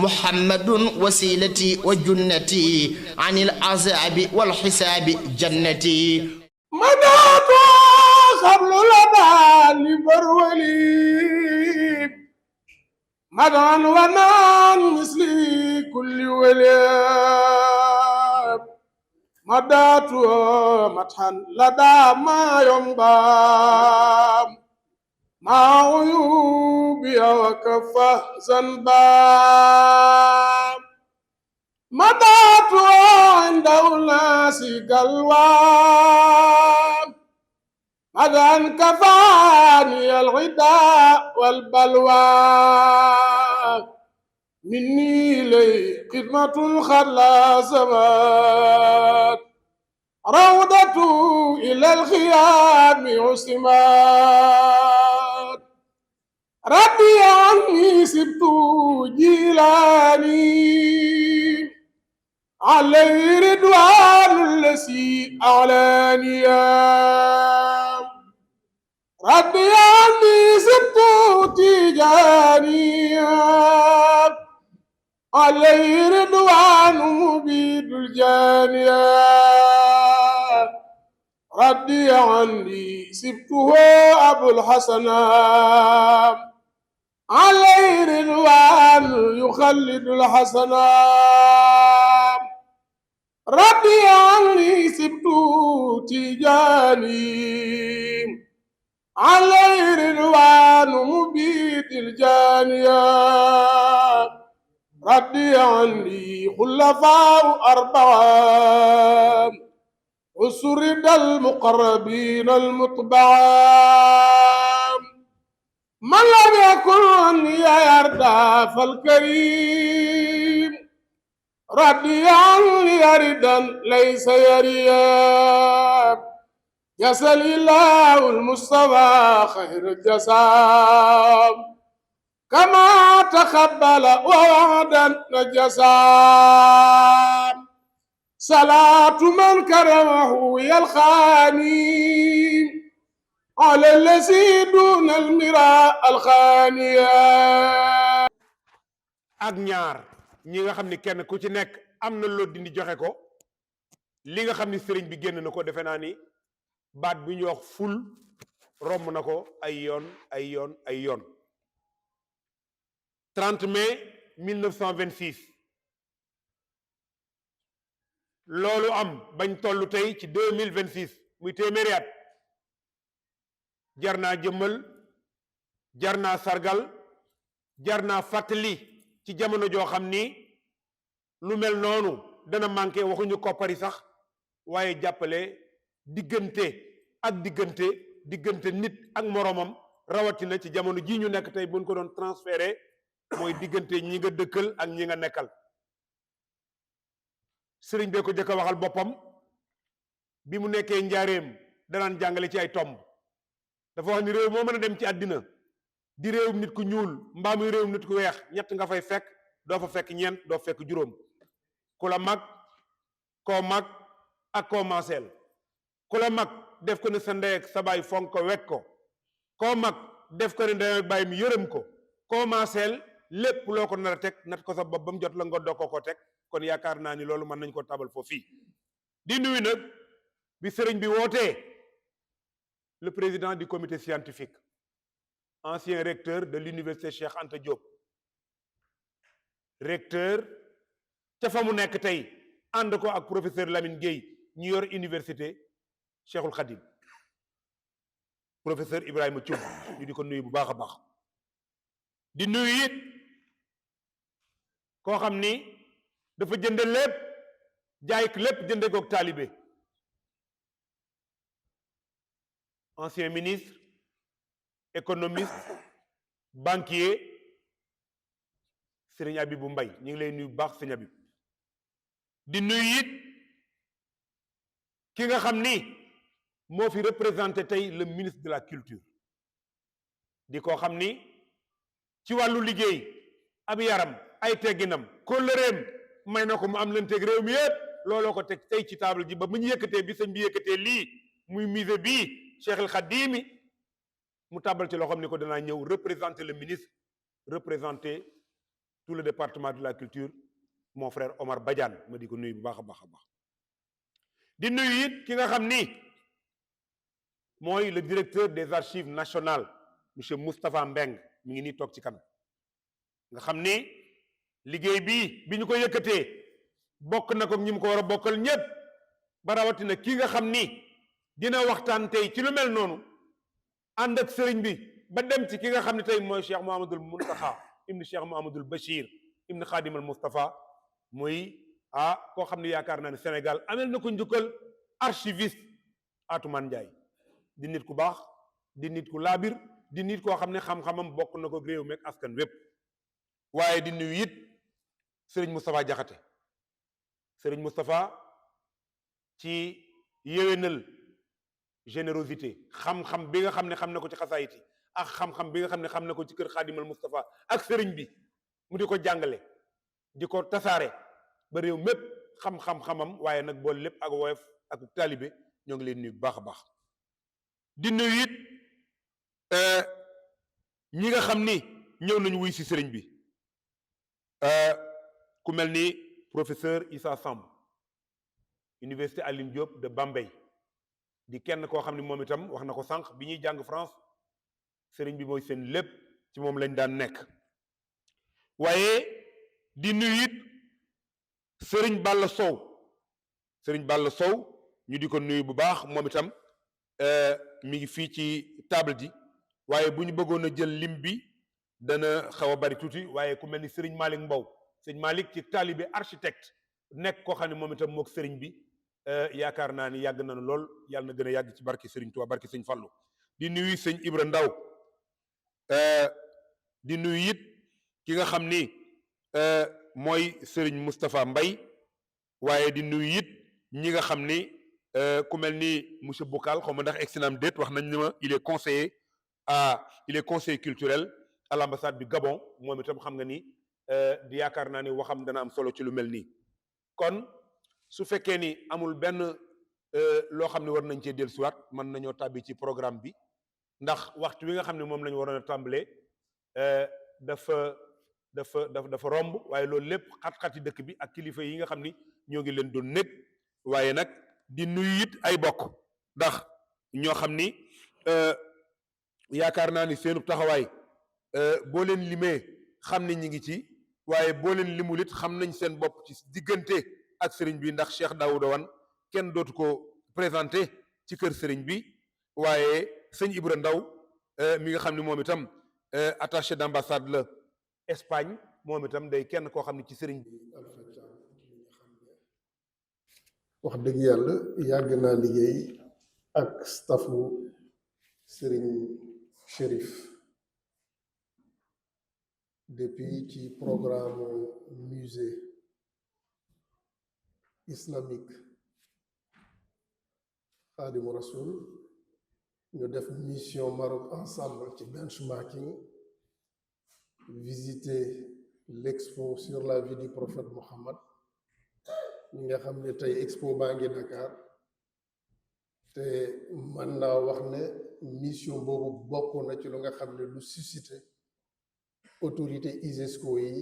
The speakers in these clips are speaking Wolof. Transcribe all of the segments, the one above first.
محمد وسيلتي وجنتي عن العذاب والحساب جنتي منات قبل لنا لبرولي مدعا ونان مثلي كل ولي مدات مدحا لدى ما ينبى مع عيوبي وكفى ذنبا مدات عند الناس قلوى مدى كفاني العداء والبلوى مني لي خدمة خلا زمان روضة إلى الخيام عصمات ربي عني سبت جيلاني عليه رضوان الذي أعلاني ربي عني سبت تجاني عليه رضوان مبيد الجانية ربي عني سبته أبو الحسنات عليه رضوان يخلد الحسنات ربي عني سبت تجاني عليه رضوان مبيد الجانية ربي عني خلفاء أربعة وسرد المقربين المطبعة من لم يكن يرضى فالكريم ربي عني يردا ليس يرياب يسأل الله المصطفى خير الجزاء كما تقبل ووعدا الجزاء صلاة من كرمه يلخاني على الذي دون المراء الخانية ak ñaar ñi nga xam ni kenn ku ci nekk am na loo dindi joxe ko li nga xam ni sëriñ bi génn na ko defe naa ni baat bi ñuy wax ful romb na ko ay yoon ay yoon ay yoon 30 mai 1926 loolu am bañ toll tey ci 2026 muy téeméeri at jar naa jëmmal jar naa sargal jar naa fàttali ci jamono joo xam ni lu mel noonu dana manqué waxuñu koppari sax waaye jàppale diggante nit ak moroomam rawatina ci jamono ji ñu nekk tey buñ ko doon transféré mooy diggante ñi nga dëkkal ak ñi nga nekkal sëriñ bee ko jëkk a waxal boppam bi mu nekkee njaareem danaan jàngale ci ay tomb dafa wax ni réew moo mën a dem ci àddina di réewum nit ku ñuul mbaa muy réewum nit ku weex ñett nga fay fekk doo fa fekk ñeent doo fekk juróom ku la mag koo mag ak koo maaseel ku la mag def ko ne sa ndey ak sa baay fonk ko wekk ko koo mag def ko ne ndey ak baay mi yërëm ko koo maaseel lépp loo ko nar a teg nat ko sa bopp ba mu jot la nga doo ko teg kon yaakaar naa ni loolu mën nañ ko tabal foofu fii di nuyu nag bi sëriñ bi wootee le président du comité scientifique ancien recteur de l'université Cheikh Anta Diop recteur ca fa mu nekk tey ànd ko ak professeur Lamine Gueye ñu yor université Cheikhul Khadim professeur Ibrahima Thioub ñu di ko nuyu bu baax a baax di nuyu it koo xam ni dafa jënde lépp jaay lépp jënde kook taalibe ancien ministre économiste banquier Serigne Abibou Mbaye ñu ngi lay nuyu bu baax Serigne Abib di nuyu it ki nga xam ni moo fi représenté tey le ministre de la culture di ko xam ni ci wàllu liggéey ab yaram ay tegginam kóllëreem may na ko mu am leen teg réew mi yëpp looloo ko teg tey ci table ji ba mu ñu yëkkatee bi sëñ bi yëkkatee lii muy musée bii Cheikh El Khadimi mu tàbbal ci loo xam ni ko danaa ñëw représenter le ministre représenter tout le département de la culture mon frère Omar Badiane ma di ko nuyu bu baax a baax a baax di nuyu it ki nga xam ni mooy le directeur des archives nationales monsieur Moustapha Mbeng mi ngi nii toog ci kanam nga xam ni liggéey bi ñu ko yëkkatee bokk na ko ñi mu ko war a bokkal ñépp ba rawatina ki nga xam ni dina waxtaan tey ci lu mel noonu ànd ak sëriñ bi ba dem ci ki nga xam ne tey mooy Cheikh Mouhamadoul Mountakha ibn Cheikh Mouhamadoul Bachir ibn Khadim al Moustapha muy koo xam ne yaakaar naa ne Sénégal amel na ko njukkal archiviste Atoumane Ndiaye di nit ku baax di nit ku laabir di nit koo xam ne xam-xamam bokk na ko réew meeg askan wépp waaye di nuyu it sëriñ Moustapha Jaxate sëriñ Moustapha ci yéwénal générosité xam-xam bi nga xam ne xam na ko ci xasaayiti ak xam-xam bi nga xam ne xam na ko ci kër Xaadimal Moustapha ak sëriñ bi mu di ko jàngale di ko tasaare ba réew mépp xam-xam-xamam waaye nag boole lépp ak woyof ak taalibe ñoo ngi leen nuyu bu baax a baax di nuyu it ñi nga xam ni ñëw nañu wuy si sëriñ bi ku mel ni professeur Issa Samb université Alioune Diop de Bambey di kenn koo xam ne moom itam wax na ko sànq bi ñuy jàng France sëriñ bi mooy seen lépp ci moom lañ daan nekk waaye di nuyu it sëriñ Balla Sow ñu di ko nuyu bu baax moom itam mi ngi fii ci table ji waaye bu ñu bëggoon a jël lim bi dana xaw a bari tuuti waaye ku mel ni sëriñ Malick Mbow sëriñ Malick ci taalibe architecte nekk koo xam ne moom itam mook sëriñ bi yaakaar naa ni yàgg nañu lool yàlla na gën a yàgg ci barki sëriñ Tuubaa barki sëriñ Fallu di nuyu sëñ Ibra Ndaw di nuyu it ki nga xam ni mooy sëriñ Moustapha Mbay waaye di nuyu it ñi nga xam ni ku mel ni monsieur Boucal xaw ma ndax excellent déet wax nañ ne ma il est conseiller culturel à l'ambassade du Gabon moom itam xam nga ni di yaakaar naa ni waxam dana am solo ci lu mel nii kon su fekkee ni amul benn loo xam ne war nañ cee dellusiwaat mën nañoo tàbbi ci programme bi ndax waxtu wi nga xam ne moom la ñu waroon a tàmbalee dafa romb waaye loolu lépp xat-xati dëkk bi ak kilifa yi nga xam ni ñoo ngi leen doon nekk waaye nag di nuyu it ay bokk ndax ñoo xam ni yaakaar naa ni seenu taxawaay boo leen limee xam ni ñi ngi ci waaye boo leen limul it xam nañ seen bopp ci diggante ak sëriñ bi ndax Cheikh Daouda Wane kenn dootu ko présenté ci kër sëriñ bi waaye sëñ Ibra Ndaw mi nga xam ne moom itam attaché d'ambassade la Espagne moom itam day kenn koo xam ne ci sëriñ bi wax dëgg yàlla yàgg naa liggéey ak staffu Serigne Chérif depuis ci programme musée islamique Khadimou Rassoul ñu def mission Maroc ensemble ci benchmarking visiter l'expo sur la vie du prophète Mohammed ñi nga xam ne tey expo baa ngi Dakar te mën naa wax ne mission boobu bokk na ci lu nga xam ne lu suscité autorité ISESCO yi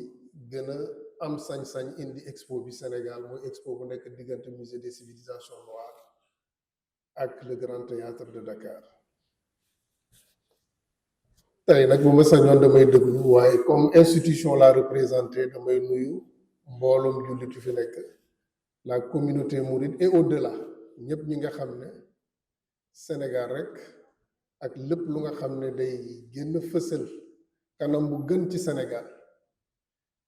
gën a am sañ-sañ indi expo bi Sénégal mooy expo bu nekk diggante musée des civilisations noires ak le grand théâtre de Dakar tey nag bu ma sañoon damay déglu waaye comme institution la représenté damay nuyu mbooloom jullit yu fi nekk la communauté mouride et au-delà ñëpp ñi nga xam ne Sénégal rek ak lépp lu nga xam ne day génn fësal kanam bu gën ci Sénégal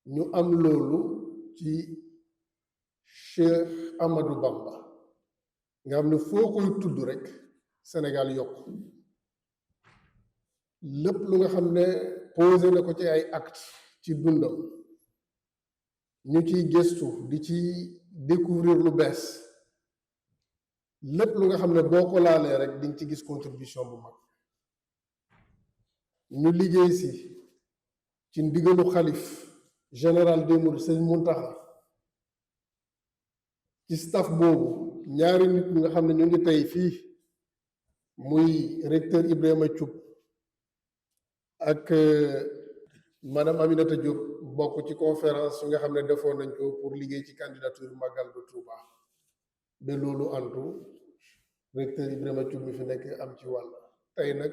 ñu am loolu ci Cheikh Amadou Bamba nga xam ne foo koy tudd rek Sénégal yokk lépp lu nga xam ne posé na ko ci ay acte ci dundam ñu ciy gëstu di ci découvrir lu bees lépp lu nga xam ne boo ko laalee rek di nga ci gis contribution bu mag ñu liggéey si ci ndigalu xalif général des mourides Sëñ Muntaxa ci staff boobu ñaari nit ñi nga xam ne ñu ngi tey fii muy recteur Ibrahima Thioub ak madame Aminata Diop bokk ci conférence yi nga xam ne defoon nañ ko pour liggéey ci candidature Magal de Touba ba loolu antu recteur Ibrahima Thioub mi fi nekk am ci wàll tey nag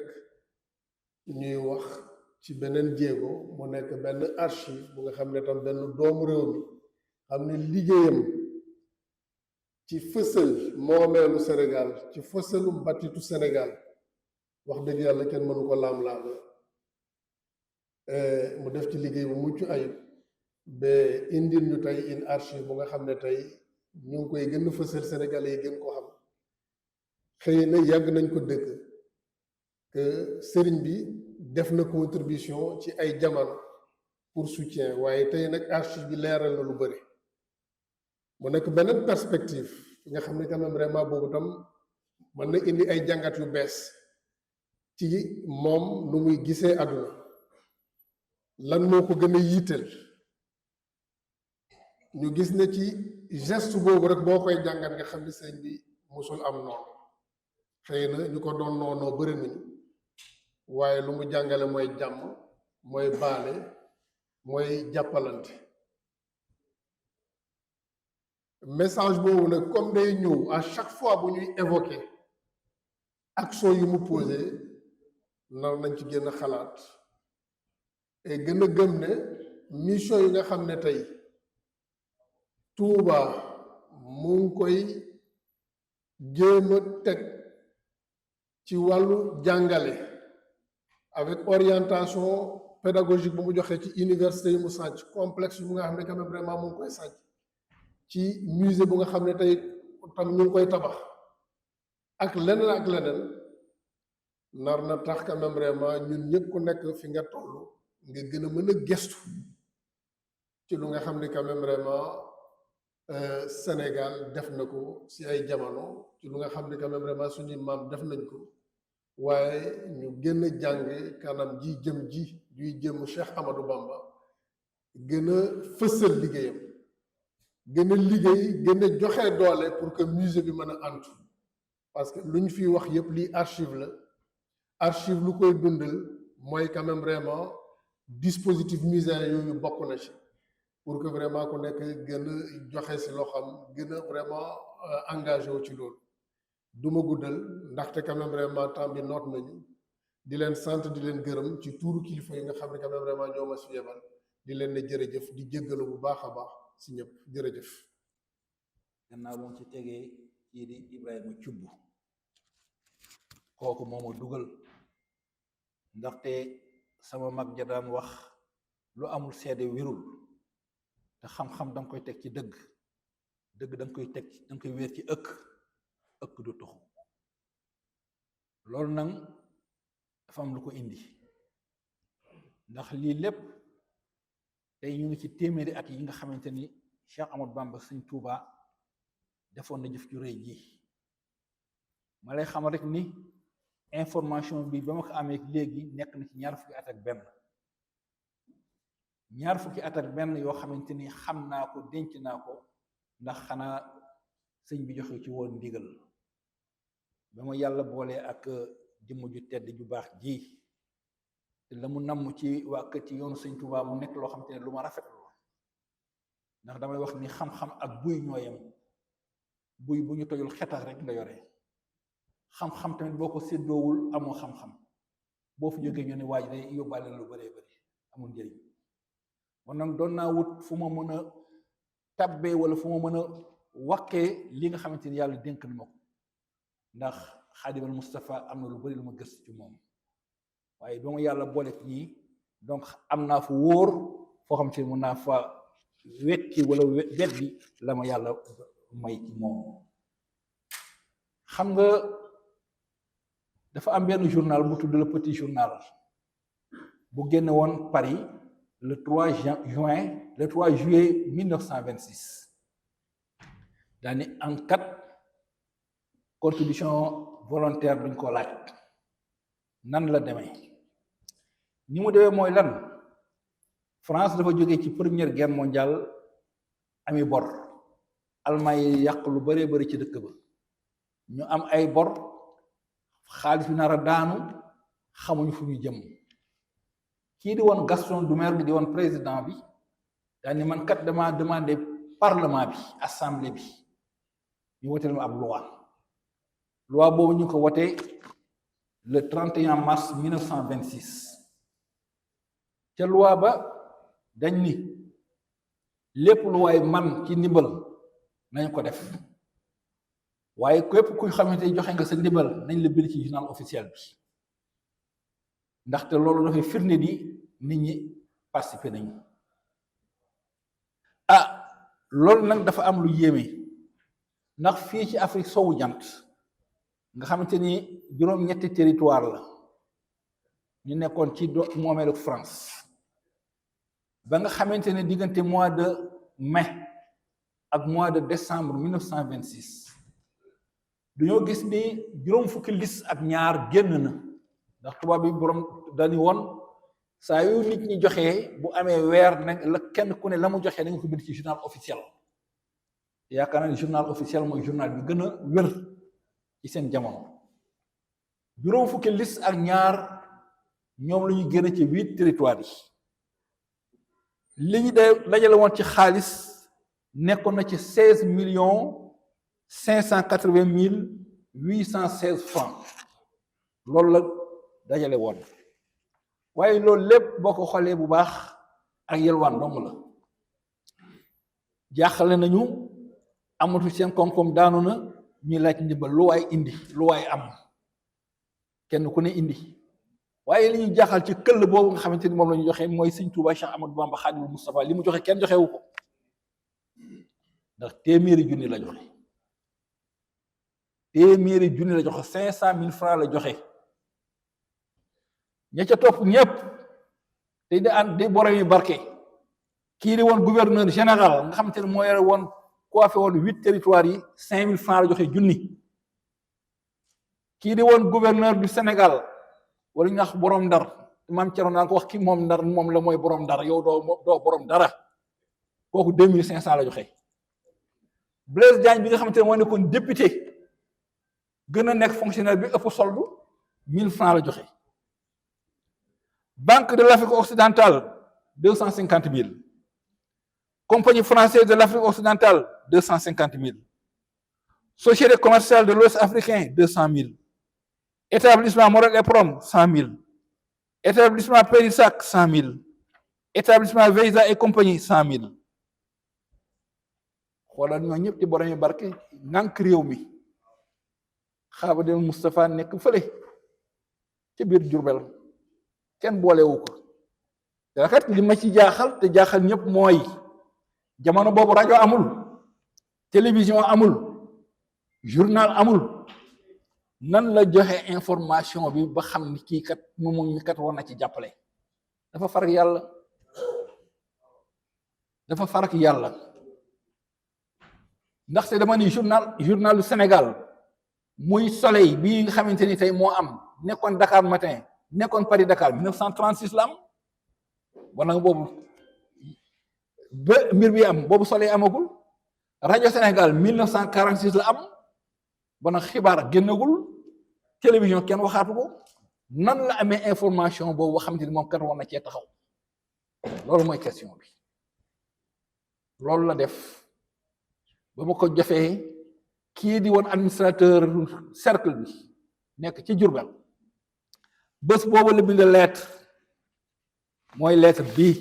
ñuy wax ci beneen jéego mu nekk benn archive bu nga xam ne tam benn doomu réew mi xam ne liggéeyam ci fësal moomeelu Sénégal ci fësalu mbatitu Sénégal wax dëgg yàlla kenn mënu ko laam-laame mu def ci liggéey bu mucc ayib ba indil ñu tey une archive bu nga xam ne tey ñu ngi koy gën a fësal Sénégalais yi gën ko xam xëy na yàgg nañ ko dëkk que sëriñ bi def na contribution ci ay jamono pour soutien waaye tey nag archive bi leeral na lu bëri mu nekk beneen perspective nga xam ne quand même vraiment boobu tam mën na indi ay jàngat yu bees ci moom nu muy gisee àdduna lan moo ko gën a yitteel ñu gis ne ci geste boobu rek boo koy jàngat nga xam ne sëñ bi musul am noonu xëy na ñu ko doon noonoo bëri nañu waaye lu mu jàngale mooy jàmm mooy baale mooy jàppalante message boobu nag comme day ñëw à chaque fois bu ñuy évoquer action yu mu posé nar nañ ci génn xalaat et gën a gëm ne mission yi nga xam ne tey Touba mu ngi koy jéem a teg ci wàllu jàngale avec orientation pédagogique bu mu joxee ci université yi mu sànc complexe yu nga xam ne quand même vraiment mu ngi koy sànc ci musée bu nga xam ne tey tam ñu ngi koy tabax ak leneen nar na tax quand même vraiment ñun ñëpp ku nekk fi nga toll nga gën a mën a gestu ci lu nga xam ne quand même vraiment Sénégal def na ko si ay jamono ci lu nga xam ne quand même vraiment suñuy maam def nañ ko waaye ñu gën a jàng kanam ji juy jëm Cheikh Amadou Bamba gën a fësal liggéeyam gën a liggéey gën a joxe doole pour que musée bi mën a antu parce que lu ñu fiy wax yëpp lii archive la archive lu koy dundal mooy quand même vraiment dispositif muséen yooyu bokk na ci pour que vraiment ku nekk gën a joxe si loo xam gën a vraiment engagé wu ci loolu du ma guddal ndaxte quand même vraiment temps bi noot nañu di leen sant di leen gërëm ci tuuru kilifa yi nga xam ne quand même vraiment ñoo ma si yebal di leen ne jërëjëf di jéggalu bu baax a baax si ñëpp jërëjëf. gannaaw moom ci tegee kii di Ibrahima Thioub kooku moo ma dugal ndaxte sama mag ja daan wax lu amul seede wirul te xam-xam danga koy teg ci dëgg danga koy teg danga koy wéer ci ëkk du tuxu loolu nag dafa am lu ko indi ndax lii lépp tey ñu ngi ci téeméeri at yi nga xamante ni Cheikh Ahmadou Bamba Sëñ Touba defoon na jëf ju rëy ji ma lay xamal rek ni information bi ba ma ko amee léegi nekk na ci ñaar fukki at ak benn yoo xamante ni xam naa ko denc naa ko ndax xanaa sëñ bi joxe ci woon ndigal ba ma yàlla boole ak jëmm ju tedd ju baax ji te la mu namm ci waa kër ci yoonu Sëñ Touba mu nekk loo xamante ne lu ma rafetlu ndax damay wax ni xam-xam ak buy ñooyam buy bu ñu tojul xetax rek nga yore xam-xam tamit boo ko séddoowul amoo xam-xam boo fi jógee ñu ne waaj day yóbbaale lu bëree bëri amul njëriñ kon nag doon naa wut fu ma mën a tabbee wala fu ma mën a waqee li nga xamante ni yàlla dénk na ma ko ndax Xaadimal Moustapha am na lu bëri lu ma gëstu ci moom waaye ba ma yàlla boole ci ñii donc am naa fu wóor foo xam te mun naa fa wekki wala wet bi la ma yàlla may ci moom xam nga dafa am benn journal bu tudd le Petit Journal bu génne woon Paris le 3 juillet 1926 daani en cas contribution volontaire duñ ko laaj nan la demee ni mu demee mooy lan France dafa jógee ci première guerre mondiale ami bor Allemagne yi yàq lu baree bari ci dëkk ba ñu am ay bor xaalis bi nar a daanu xamuñu fu ñu jëm kii di woon Gaston Doumergue di woon président bi daal ni man kat dama demandé parlement bi assemblée bi ñu woteel ma ab loi boobu ñu ko wotee le 31 mars 1926 ca loi ba dañ ni lépp lu waay man ci ndimbal nañ ko def waaye képp kuy xamante joxe nga sa ndimbal nañ la bind ci journal officiel bi ndaxte loolu dafay firnde di nit ñi participer nañu loolu nag dafa am lu yéeme ndax fii ci Afrique sowu jant nga xamante ni juróom-ñetti territoire la ñu nekkoon ci moomeelu France ba nga xamante ne diggante mois de mai ak mois de décembre 1926 dañoo gis ni juróom fukki liste ak ñaar génn na ndax tubaab bi borom dañu woon saa yu nit ñi joxee bu amee weer nag la kenn ku ne la mu joxee da nga ko bind ci journal officiel yaakaar naa ne journal officiel mooy journal bi gën a wér ci seen jamono juróom fukki liste ak ñaar ñoom la ñu génn ci 8 territoires yi li ñu dajale woon ci xaalis nekkoon na ci 16,580,816 francs loolu la dajale woon waaye loolu lépp boo ko xoolee bu baax ak yelwaan dong la jaaxale nañu amatu seen koom-koom daanu na ñuy laaj ndimbal lu waay indi lu waay am kenn ku ne indi waaye li ñu jaaxal ci këll boobu nga xamante ni moom la ñu joxe mooy Sëñ Tuubaa Cheikh Ahmadou Bamba Xaadimul Mustafaa li mu joxe kenn joxewu ko ndax téeméeri junni la joxe 500,000 francs la joxe ña ca topp ñëpp te di borom yi barke kii di woon gouverneur général nga xamante ne moo yore woon coiffé woon 8 territoires yi 5,000 francs la joxe junni kii di woon gouverneur du Sénégal wala ñu wax borom ndar maam Thierno naan ko wax ki moom ndar moom la mooy borom ndar yow doo borom dara kooku 2,500 la joxe Blaise Diagne bi nga xamante ne moo nekkoon député gën a nekk fonctionnaire bi ëpp soldu 1,000 francs la joxe Banque de l'Afrique occidentale 250,000 Compagnie française de l'Afrique occidentale 250,000 Société commerciale de l'Ouest africain 200,000 Établissement Morel et Prom 100,000 Établissement Périssac 100,000 Établissement Veyza et compagnie 100,000 xoolal ñoo ñëpp di borom yu barke ngànk réew mi Xaadimul Mustafaa nekk fële ci biir Jurbel kenn boolewu ko te kat li ma ci jaaxal te jaaxal ñëpp mooy jamono boobu rajo amul télévision amul journal amul nan la joxe information bi ba xam ni kii kat mu mi kat war na ci jàppale dafa farak yàlla ndaxte dama ni journal du Sénégal muy Soleil bii nga xamante ni tey moo am nekkoon Dakar Matin nekkoon Paris Dakar 1936 la am wala boobu ba mbir bi am boobu Soleil amagul rajo Sénégal 1946 la am ba nag xibaar génnagul télévision kenn waxaatu ko nan la amee information boobu nga xamante ni moom kat war na cee taxaw loolu mooy question bi loolu la def ba ma ko jofee kii di woon administrateur cercle bi nekk ci Jurbel bés boobu la bind lettre mooy lettre bii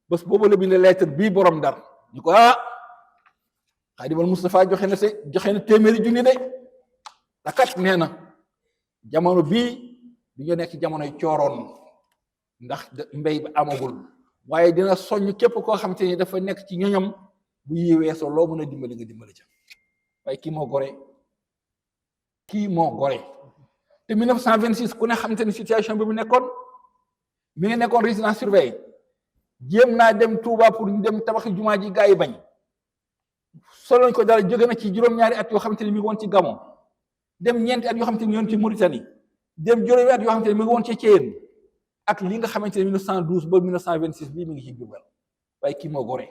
bés boobu la bind lettre bii borom Ndar ñu ko Xaadimul Mustafaa joxe na téeméeri junni de takat nee na jamono bii du ñu nekk jamonoy cooroon ndax mbéy bi amagul waaye dina soññ képp koo xamante ni dafa nekk ci ñoñom bu yiweesoo loo mën a dimbali nga dimbali ca waaye kii moo gore te 1926 ku ne xamante ni situation bi mu nekkoon mi ngi nekkoon résidence surveillée jéem naa dem Touba pour ñu dem tabaxi jumaa ji gaa yi bañ soloñ ko dara jóge na ci juróom-ñaari at yoo xamante ni mi ngi woon ci Gabon dem ñeenti at yoo xamante ni mi ngi woon ci Mauritanie dem juróomi at yoo xamante ni mi ngi woon ci Thiéyène ak li nga xamante ni 1912 ba 1926 bii mi ngi ci Jurbel waaye kii moo gore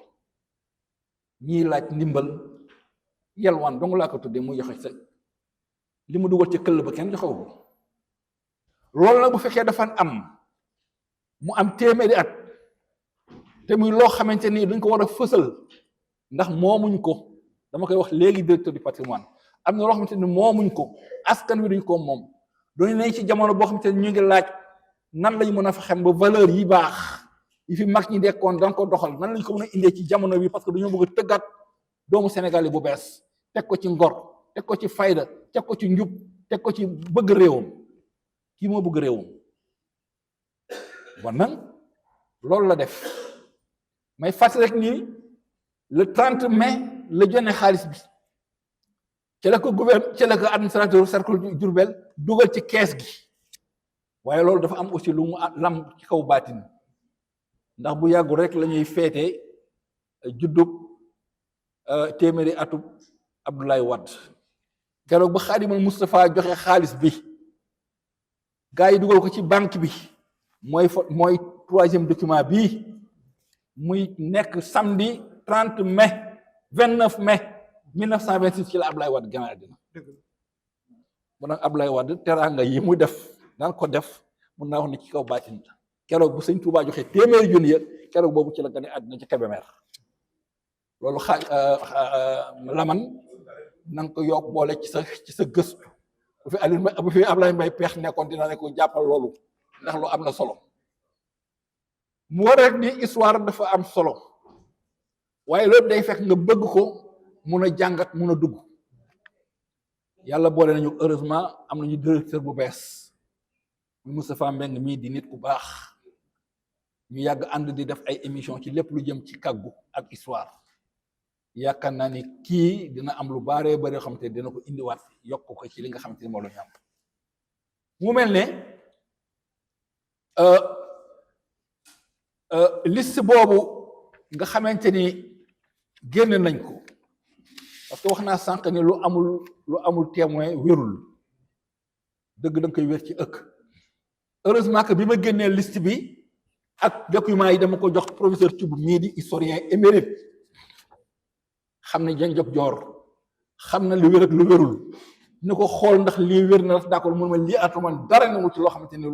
ñii laaj ndimbal yalwaan dong laa ko tuddee muy joxe sa li mu dugal ci këll ba kenn joxewu ko loolu nag bu fekkee dafa am mu am téeméeri at te muy loo xamante ni dañ ko war a fësal ndax moomuñ ko dama koy wax léegi directeur du patrimoine am na loo xamante ni moomuñ ko askan wi duñ ko moom doon nañ ci jamono boo xamante ni ñu ngi laaj nan lañ mën a fexe ba valeur yi baax yi fi mag ñi dekkoon danga ko doxal nan lañ ko mën a indee ci jamono bi parce que dañoo bëgg a tëggaat doomu Sénégal yi bu bees teg ko ci ngor teg ko ci fayda teg ko ci njub teg ko ci bëgg réewam kii moo bëgg réewam bon nag loolu la def may fàttali rek nii le 30 mai la jonne xaalis bi ci la ko ci la ko administrateur cercle Diourbel dugal ci kees gi waaye loolu dafa am aussi lu mu lam ci kaw baatin ndax bu yàggul rek la ñuy feete juddub téeméeri atub Abdoulaye Wade keroog ba Xaadimal Moustapha joxe xaalis bi gars yi dugal ko ci banque bi mooy troisième document bii muy nekk samedi 30 mai 29 mai 1926 ci la Abdoulaye Wade gën a àddina bu nag Abdoulaye Wade teraanga yi muy def daan ko def mun naa wax ne ci kaw baatin keroog bu sëñ Touba joxe téeméeri junni ya keroog boobu ci la gën a àddina ci Kébémer loolu laman na nga ko yokk boole ci sa gëstu bu fi Ablaye Mbaye Peex nekkoon dina ne ko jàppal loolu ndax lu am na solo mu war rek ni histoire dafa am solo waaye loolu day fekk nga bëgg ko mun a jàngat mun a dugg yàlla boole nañu heureusement am nañu directeur bu bees ñu Moustapha Mbeng mii di nit ku baax ñu yàgg ànd di def ay émission ci lépp lu jëm ci kàggu ak histoire yaakaar naa ni kii dina am lu baaree bari yoo xamante ne dina ko indiwaat yokk ko ci li nga xamante ni moo la ñu am mu mel ne liste boobu nga xamante ni génn nañ ko parce que wax naa sànq ni lu amul témoin wérul dëgg danga koy wér ci ëkk heureusement que bi ma génnee liste bi ak documents yi dama ko jox professeur Thioub mii di historien émérite xam ne Dieng Diop Dior xam na lu wér ak lu wérul ni ko xool ndax lii wér na d'accord mun ma lii atuman dara na mu ci loo xamante ni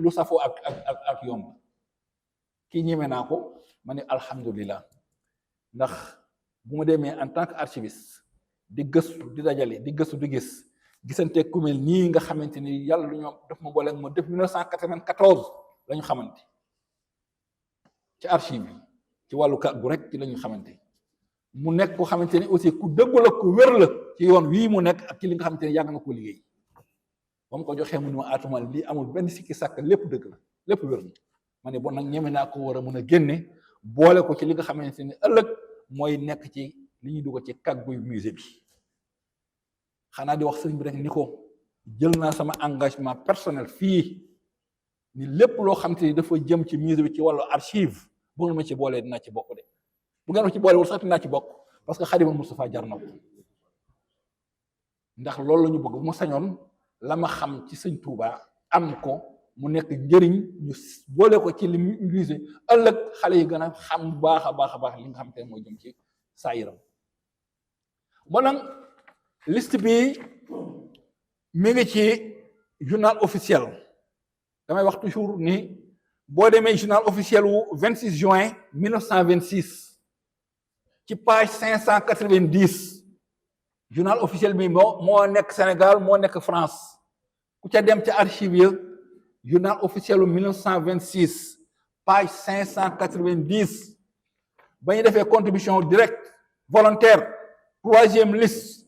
lu safoo ak yomb kii ñeme naa ko ma ne alhamdulillah ndax bu ma demee en tant que archiviste di gëstu di dajale di gëstu di gisante ku mel nii nga xamante ni yàlla lu ñoom daf ma booleeg ma depuis 1994 la ñu xamante ci archive bi ci wàllu kàggu rek ci la ñu xamante mu nekk ko xamante ni aussi ku dëggu la ku wér la ci yoon wii mu nekk ak ci li nga xamante ni yàgg na ko liggéey ba mu ko joxee mu ne ma atumal lii amul benn sikki sàkk lépp dëgg la lépp wér na ma ne bon nag ñeme naa ko war a mën a génne boole ko ci li nga xamante ni ëllëg mooy nekk ci li ñuy dugal ci kàgguy musée bi xanaa di wax sëñ bi rek ni ko jël naa sama engagement personnel fii ni lépp loo xamante ni dafa jëm ci musée bi ci wàllu archive bu ngeen ma ci boolee dinaa ci bokk de bu ngeen ma ci boole wul sax dinaa ci bokk parce que Xaadimal Moustapha jar na ko ndax loolu la ñu bëgg bu ma sañoon la ma xam ci sëñ Touba am ko mu nekk njëriñ ñu boole ko ci li musée ëllëg xale yi gën a xam bu baax a baax li nga xamante ne mooy jëm ci saa yaram bon nag liste bi mi ngi ci journal officiel damay wax toujours ni boo demee journal officiel wu 26 juin 1926 ci page 590 journal officiel bi moo nekk Sénégal moo nekk France ku ca dem ca archive ya journal officiel wu 1926 page 590 ba ñu defee contribution directe volontaire troisième liste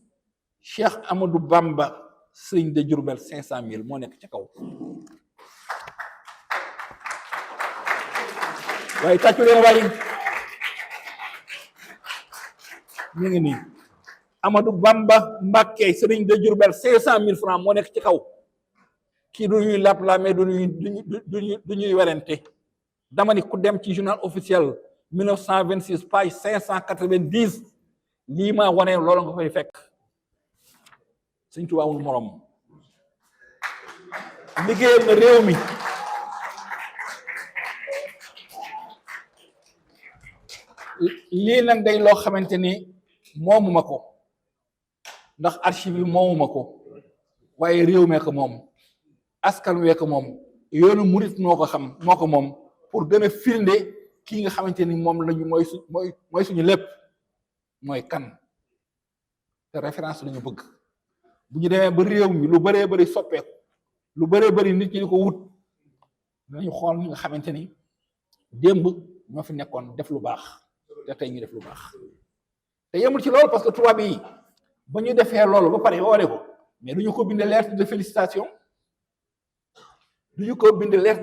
Cheikh Amadou Bamba Sëriñ de Diourbel 500 000 moo nekk ci kaw waaye tàccu leen waaye ñu ngi nii Amadou Bamba Mbàkke Sëriñ de Diourbel 500 000 francs moo nekk ci kaw kii du ñuy lapp-laamee du ñuy werante dama ni ku dem ci journal officiel 1926 page 590 lii maa wane loolu nga fay fekk Sëñ Tuubaa amul morom liggéeyal na réew mi lii nag day loo xamante ni moomuma ko ndax archive yi moomuma ko waaye réew mee ko moom askan wee ko moom yoonu murit moo ko xam moo ko moom pour gën a firnde kii nga xamante ni moom lañu mooy suñu lépp mooy kan te référence lañu bëgg bu ñu demee ba réew mi lu bëree bëri soppeeku lu bëree bëri nit ñi di ko wut dinañu xool ñi nga xamante ni démb ñoo fi nekkoon def lu baax te tey ñu def lu baax te yemul ci loolu parce que tubaab yi ba ñu defee loolu ba pare woole ko mais du ñu ko bindee lettre de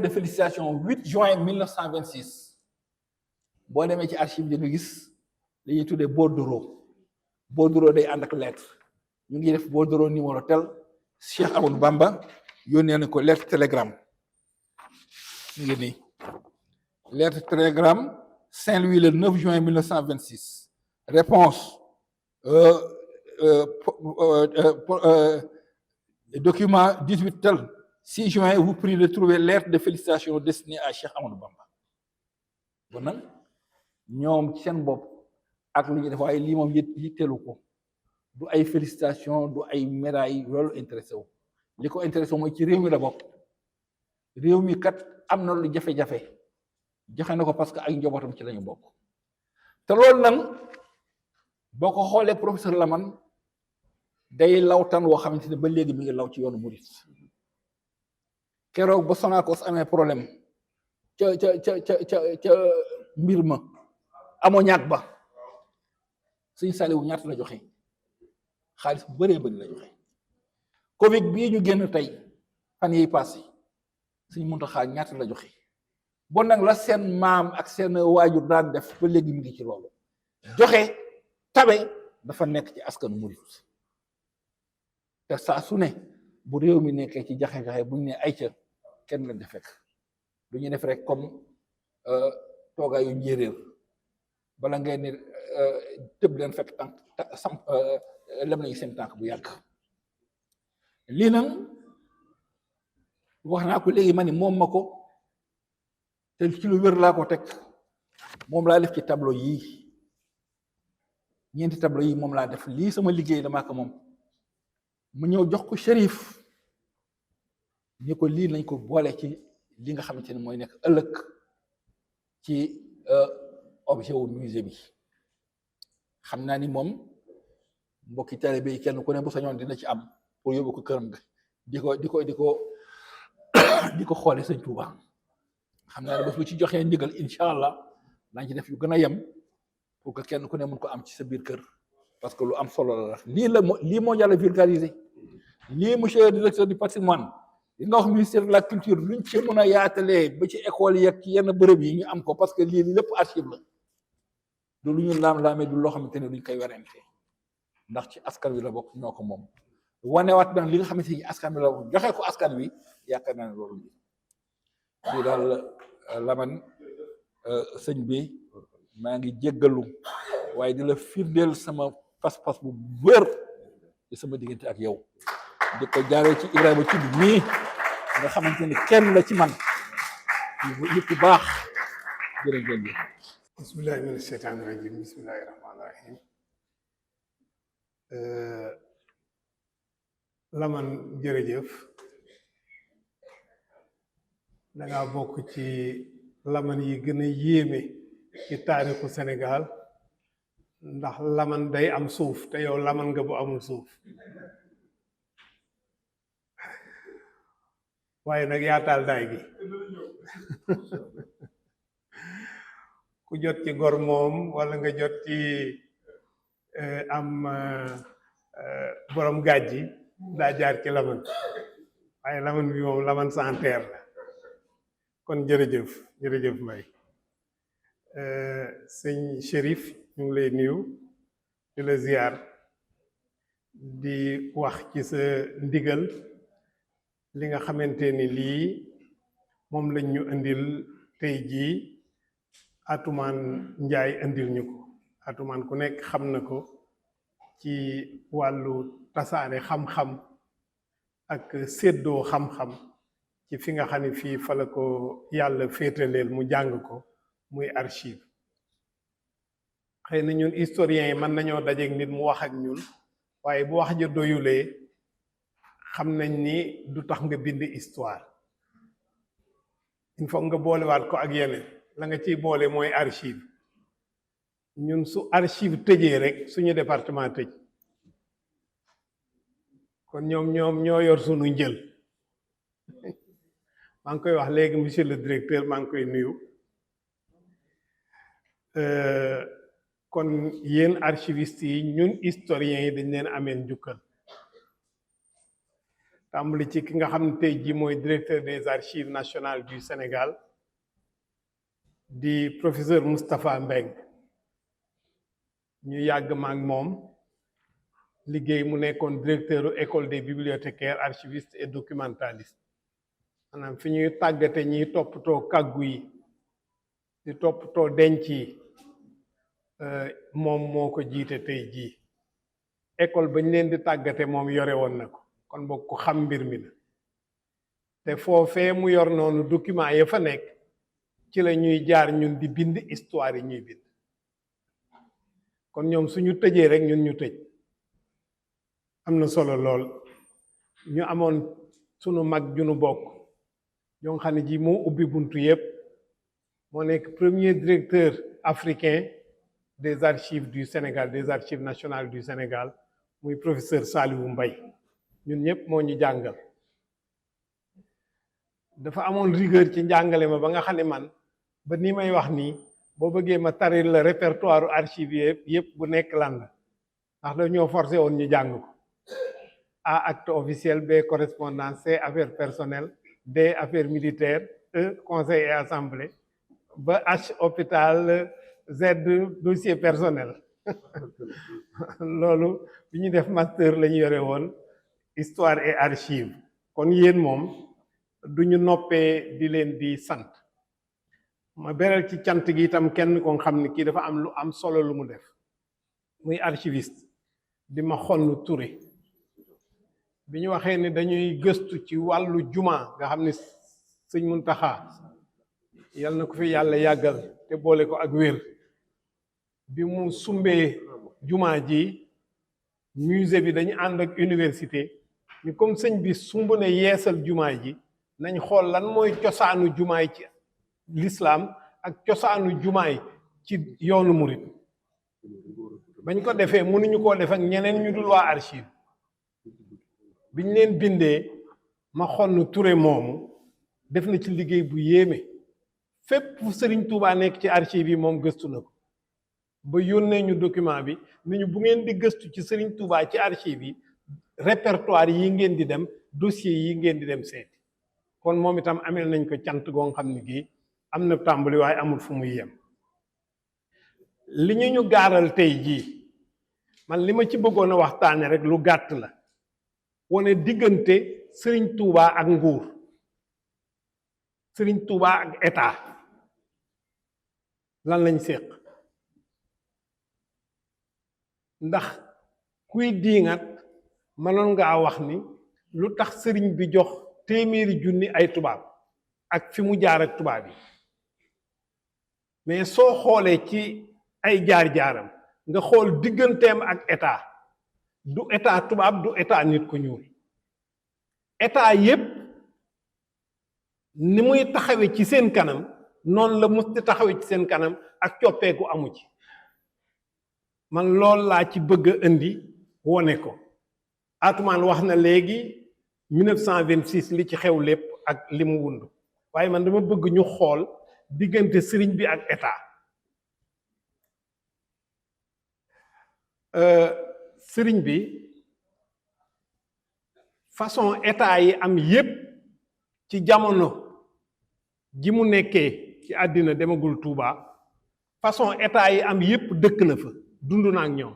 félicitation 8 juin 1926 boo demee ci archive di nga gis li ñuy tuddee bordereau day ànd ak lettre ñu ngi def bordereau numéro tel Cheikh Amadou Bamba yónnee na ko lettre télégramme ñu ngi nii lettre télégramme Saint-Louis le 9 juin 1926 réponse document 18 tel 6 juin vous prie de trouver lettre de félicitations destinée à Cheikh Amadou Bamba bon nag ñoom ci seen bopp ak lu ñuy def waaye lii moom yitteelu ko du ay félicitations du ay médailles loolu intéressé wu li ko intéressé mooy ci réew mi la bokk réew mi kat am na lu jafe-jafe joxe na ko parce que ay njabootam ci lañu bokk te loolu nag boo ko xoolee professeur Lamane day lawtan woo xamante ne ba léegi mi ngi law ci yoonu murit keroog ba Sonacos amee problème ca mbir ma ammoniac ba Sëñ Saliou ñaata la joxe xaalis bu bëree bëri la joxe Covid bii ñu génn tey fan yiy passé Sëñ Muntaxa ñaata la joxe bon nag la seen maam ak seen waajur daan def ba léegi mi ngi ci loolu joxe tabe dafa nekk ci askanu murit te saa su ne bu réew mi nekkee ci jaxe-jaxe bu ñu ne ay ca kenn la def fekk du ñu def rek comme toogaayu njéeréer bala ngay ne tëb leen fekk tànk lem nañu seen tànk bu yàgg lii nag wax naa ko léegi ma ni moom ma ko te ci lu wér laa ko teg moom laa def ci tableau yii ñeenti tableau yi moom laa def lii sama liggéey damaa ko moom mu ñëw jox ko shérif ni ko lii nañ ko boole ci li nga xamante ne mooy nekk ëllëg ci objet wu musée bi xam naa ni moom mbokki taalibe yi kenn ku ne bu sañoon dina ci am pour yóbbu ko këram di ko xoole Sëñ Tuuba xam naa ne bés bu ci joxee ndigal incha allah dañ ci def yu gën a yem pour que kenn ku ne mën ko am ci sa biir kër parce que lu am solo la lii moo jàll vulgariser lii monsieur directeur du patrimoine li nga wax ministère de la culture luñ ci mën a yaatalee ba ci école yi ak ci yenn bërëb yi ñu am ko parce que lii lépp archive la du lu ñu laam-laamee du loo xamante ne duñ koy werante ndax ci askan wi la bokk ñoo ko moom wanewaat nag li nga xamante ni askan wi la bokk joxe ko askan wi yaakaar naa ne loolu lii daal Lamane sëñ bi maa ngi jéggalu waaye di la firndeel sama pas-pas bu wér ci sama diggante ak yow di ko jaaree ci Ibrahima Thioub mii nga xamante ni kenn la ci man nit ku baax jërëjëf. bismillahi mina sheytaani rajim bismillahi rahmaani rahim. Lamane jërëjëf dangaa bokk ci Lamane yi gën a yéeme ci taarixu Sénégal ndax Lamane day am suuf te yow Lamane nga bu amul suuf waaye nag yaataal daay gi ku jot ci gor moom wala nga jot ci am borom gàjji daa jaar ci Lamane waaye Lamane bi moom Lamane sans terre la kon jërëjëf Mbaye sëñ Chérif ñu ngi lay nuyu di la ziar di wax ci sa ndigal li nga xamante ni lii moom lañ ñu indil tey jii Atoumane Ndiaye indil ñu ko Atoumane ku nekk xam na ko ci wàllu tasaare xam-xam ak séddoo xam-xam ci fi nga xam ne fii fa la ko yàlla féetaleel mu jàng ko muy archive xëy na ñun historiens yi mën nañoo dajeek nit mu wax ak ñun waaye bu wax ja doyulee xam nañ ni du tax nga bind histoire il faut nga boolewaat ko ak yeneen la nga ciy boole mooy archive ñun su archive tëjee rek suñu département tëj kon ñoom ñoo yor sunu njël maa ngi koy wax léegi monsieur le directeur maa ngi koy nuyu kon yéen archivistes yi ñun historiens yi dañ leen ameen njukkal tàmbali ci ki nga xam ne tey jii mooy directeur des archives nationales du Sénégal di professeur Moustapha Mbeng ñu yàgg ma ak moom liggéey mu nekkoon directeur école des bibliothécaires archivistes et documentalistes maanaam fi ñuy tàggate ñiy toppatoo kàggu yi di toppatoo denc yi moom moo ko jiite tey jii école ba ñu leen di tàggate moom yore woon na ko kon boog ko xam mbir mi la te foofee mu yor noonu document ya fa nekk ci la ñuy jaar ñun di bind histoire yi ñuy bind kon ñoom suñu tëjee rek ñun ñu tëj am na solo lool ñu amoon sunu mag junu bokk ñoo xam ne ji moo ubbi buntu yépp moo nekk premier directeur africain des archives du Sénégal des archives nationales du Sénégal muy professeur Saliou Mbaye ñun ñëpp moo ñu jàngal dafa amoon rigueur ci njàngale ma ba nga xam ne man ba ni may wax nii boo bëggee ma taril la répertoire archive yëpp bu nekk lan la ndax dañoo forcé woon ñu jàng ko A acte officiel, B correspondance, C affaires personnelles, D affaires militaires, E conseil et assemblée, ba H hôpital, Z dossier personnel loolu bi ñu def master la ñu yore woon histoire et archive kon yéen moom du ñu noppee di leen di sant ma beral ci cant gi itam kenn ko xam ne kii dafa am lu am solo lu mu def muy archiviste di ma xonn Touré bi ñu waxee ne dañuy gëstu ci wàllu juma nga xam ne sëñ Muntaxa yal na ko fi yàlla yàggal te boole ko ak wér bi mu sumbee juma ji musée bi dañu ànd ak université ñu comme sëñ bi sumb ne yeesal juma ji nañ xool lan mooy cosaanu jumaay ci l'islam ak cosaanu jumaay ci yoonu murit bañ ko defee mënuñu koo def ak ñeneen ñu dul waa archive biñ leen bindee ma xonn Touré moomu def na ci liggéey bu yéeme fépp fu Sëriñ Tuubaa nekk ci archive yi moom gëstu na ko ba yónnee ñu document bi ni ñu bu ngeen di gëstu ci Sëriñ Tuubaa ci archive yi répertoire yi ngeen di dem dossier yi ngeen di dem seeti kon moom itam amel nañ ko cant goo nga xam ne gii am na tàmbali waaye amul fu muy yem li ñu gaaral tey jii man li ma ci bëggoon a waxtaane rek lu gàtt la wane diggante Sëriñ Tuubaa ak nguur Sëriñ Tuubaa ak état lan lañ séq ndax kuy diingat mënoon ngaa wax ni lu tax sëriñ bi jox téeméeri junni ay tubaab ak fi mu jaar ak tubaab yi mais soo xoolee ci ay jaar-jaaram nga xool digganteem ak état du état tubaab du état nit ku ñuul état yépp ni muy taxawe ci seen kanam noonu la mus di taxawe ci seen kanam ak coppeeku amu ci man loolu laa ci bëgg a indi wone ko Atoumane wax na léegi 1926 li ci xew lépp ak li mu wund waaye man dama bëgg ñu xool diggante sëriñ bi ak état sëriñ bi façon état yi am yépp ci jamono ji mu nekkee ci àddina demagul Touba façon état yi am yépp dëkk na fa dund na ak ñoom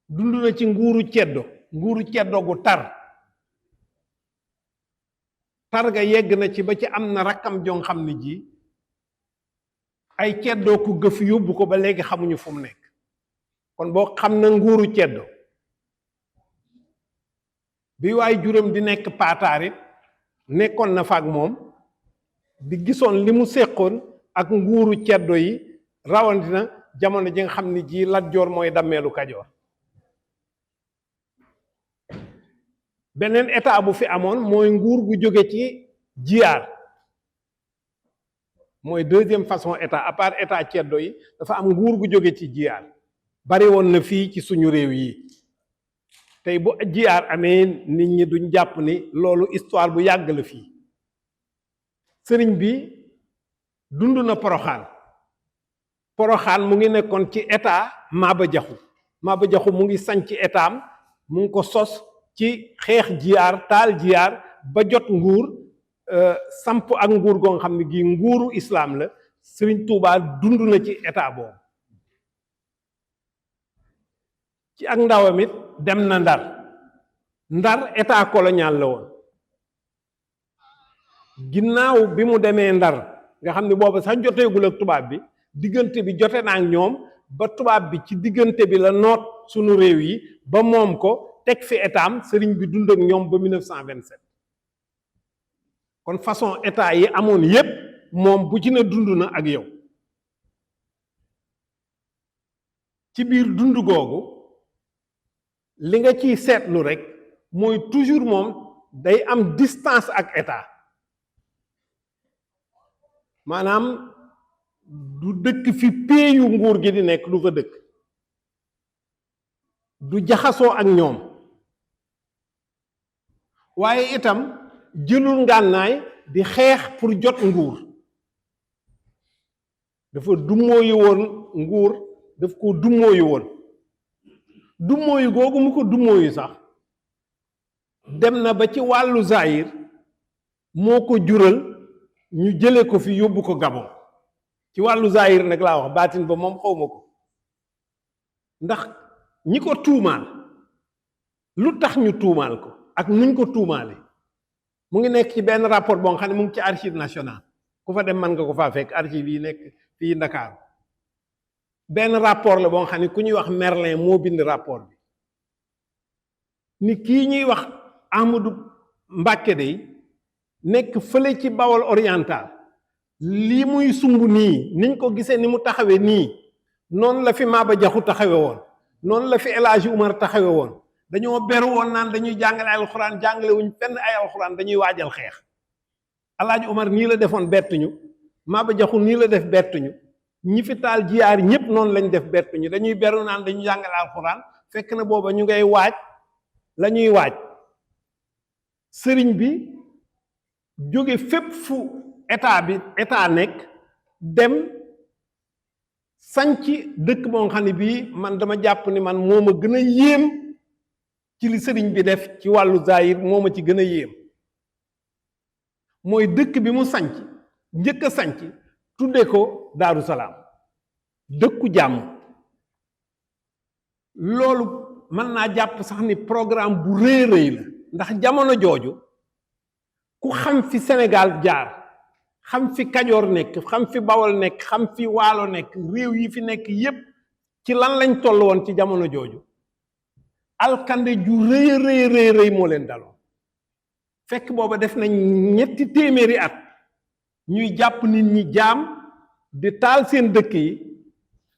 dund na ci nguuru ceddo gu tar ga yegg na ci ba ci am na rakkam jong xam ne ji ay ceddoo ku gëf yóbbu ko ba léegi xamuñu fu mu nekk kon boo xam na nguuru ceddo bi waay juróom di nekk paataarit nekkoon na fa ak moom di gisoon li mu séqoon ak nguuru ceddo yi rawantina jamono ji nga xam ne ji Lat Joor mooy dammeelu Kajoor beneen état bu fi amoon mooy nguur gu jóge ci jiyaar mooy deuxième façon état à part état ceddo yi dafa am nguur gu jóge ci jiyaar bari woon na fii ci suñu réew yi tey bu jiyaar amee nit ñi duñ jàpp ni loolu histoire bu yàgg la fii sëriñ bi dund na poroxaan mu ngi nekkoon ci état Maba Jaxu mu ngi sañ ci état am mu ngi ko sos ci xeex jiyaar taal jiyaar ba jot nguur samp ak nguur goo nga xam ne gii nguuru islaam la Sëriñ Tuubaa dund na ci état boobu ci ak ndawam it dem na Ndar état colonial la woon ginnaaw bi mu demee Ndar nga xam ne boobu sax joteegul ak tubaab bi diggante bi jote naa ak ñoom ba tubaab bi ci diggante bi la noot sunu réew yi ba moom ko teg fi état am sëriñ bi dund ak ñoom ba 1927 kon façon état yi amoon yépp moom bu ci ne dund na ak yow ci biir dund googu li nga ciy seetlu rek mooy toujours moom day am distance ak état maanaam du dëkk fi péeyu nguur gi di nekk du fa dëkk du jaxasoo ak ñoom waaye itam jëlul ngànnaay di xeex pour jot nguur dafa dummóoyu woon nguur daf ko dummóoyu woon dummóoyu googu mu ko dummóoyu sax dem na ba ci wàllu zahir moo ko jural ñu jële ko fi yóbbu ko Gabon ci wàllu zahir nag laa wax baatin ba moom xawma ko ndax ñi ko tuumaal lu tax ñu tuumaal ko ak nuñ ko tuumaale mu ngi nekk ci benn rapport boo nga xam ne mu ngi ci archive nationale ku fa dem mën nga ko faa fekk archive yi nekk fii Ndakaaru benn rapport la boo nga xam ne ku ñuy wax Merlin moo bind rapport bi ni kii ñuy wax Amadou Mbàkke day nekk fële ci Bawol oriental lii muy sumb nii niñ ko gisee ni mu taxawe nii noonu la fi Maba Jaxu taxawe woon noonu la fi El Hadji Umar taxawe woon dañoo beru woon naan dañuy jàngale ay alxuraan jàngale wuñ fenn ay alxuraan dañuy waajal xeex El Hadji Umar nii la defoon bettuñu Maba Jaxu nii la def bettuñu ñi fi taal jiyaar ñépp noonu lañ def bettuñu dañuy beru naan dañuy jàngale alxuraan fekk na booba ñu ngay waaj la ñuy waaj sëriñ bi jóge fépp fu état nekk dem sanc dëkk boo xam ne bii man dama jàpp ni man moo ma gën a yéem ci li sëriñ bi def ci wàllu zahir moo ma ci gën a yéem mooy dëkk bi mu sanc njëkk a sanc tudde ko Daaru Salaam dëkku jàmm loolu mën naa jàpp sax ni programme bu rëy rëy la ndax jamono jooju ku xam fi Sénégal jaar xam fi Kajoor nekk xam fi Bawol nekk xam fi Waalo nekk réew yi fi nekk yépp ci lan lañ toll woon ci jamono jooju alkande ju rëy rëy moo leen daloon fekk booba def nañ 300 at ñuy jàpp nit ñi jaam di taal seen dëkk yi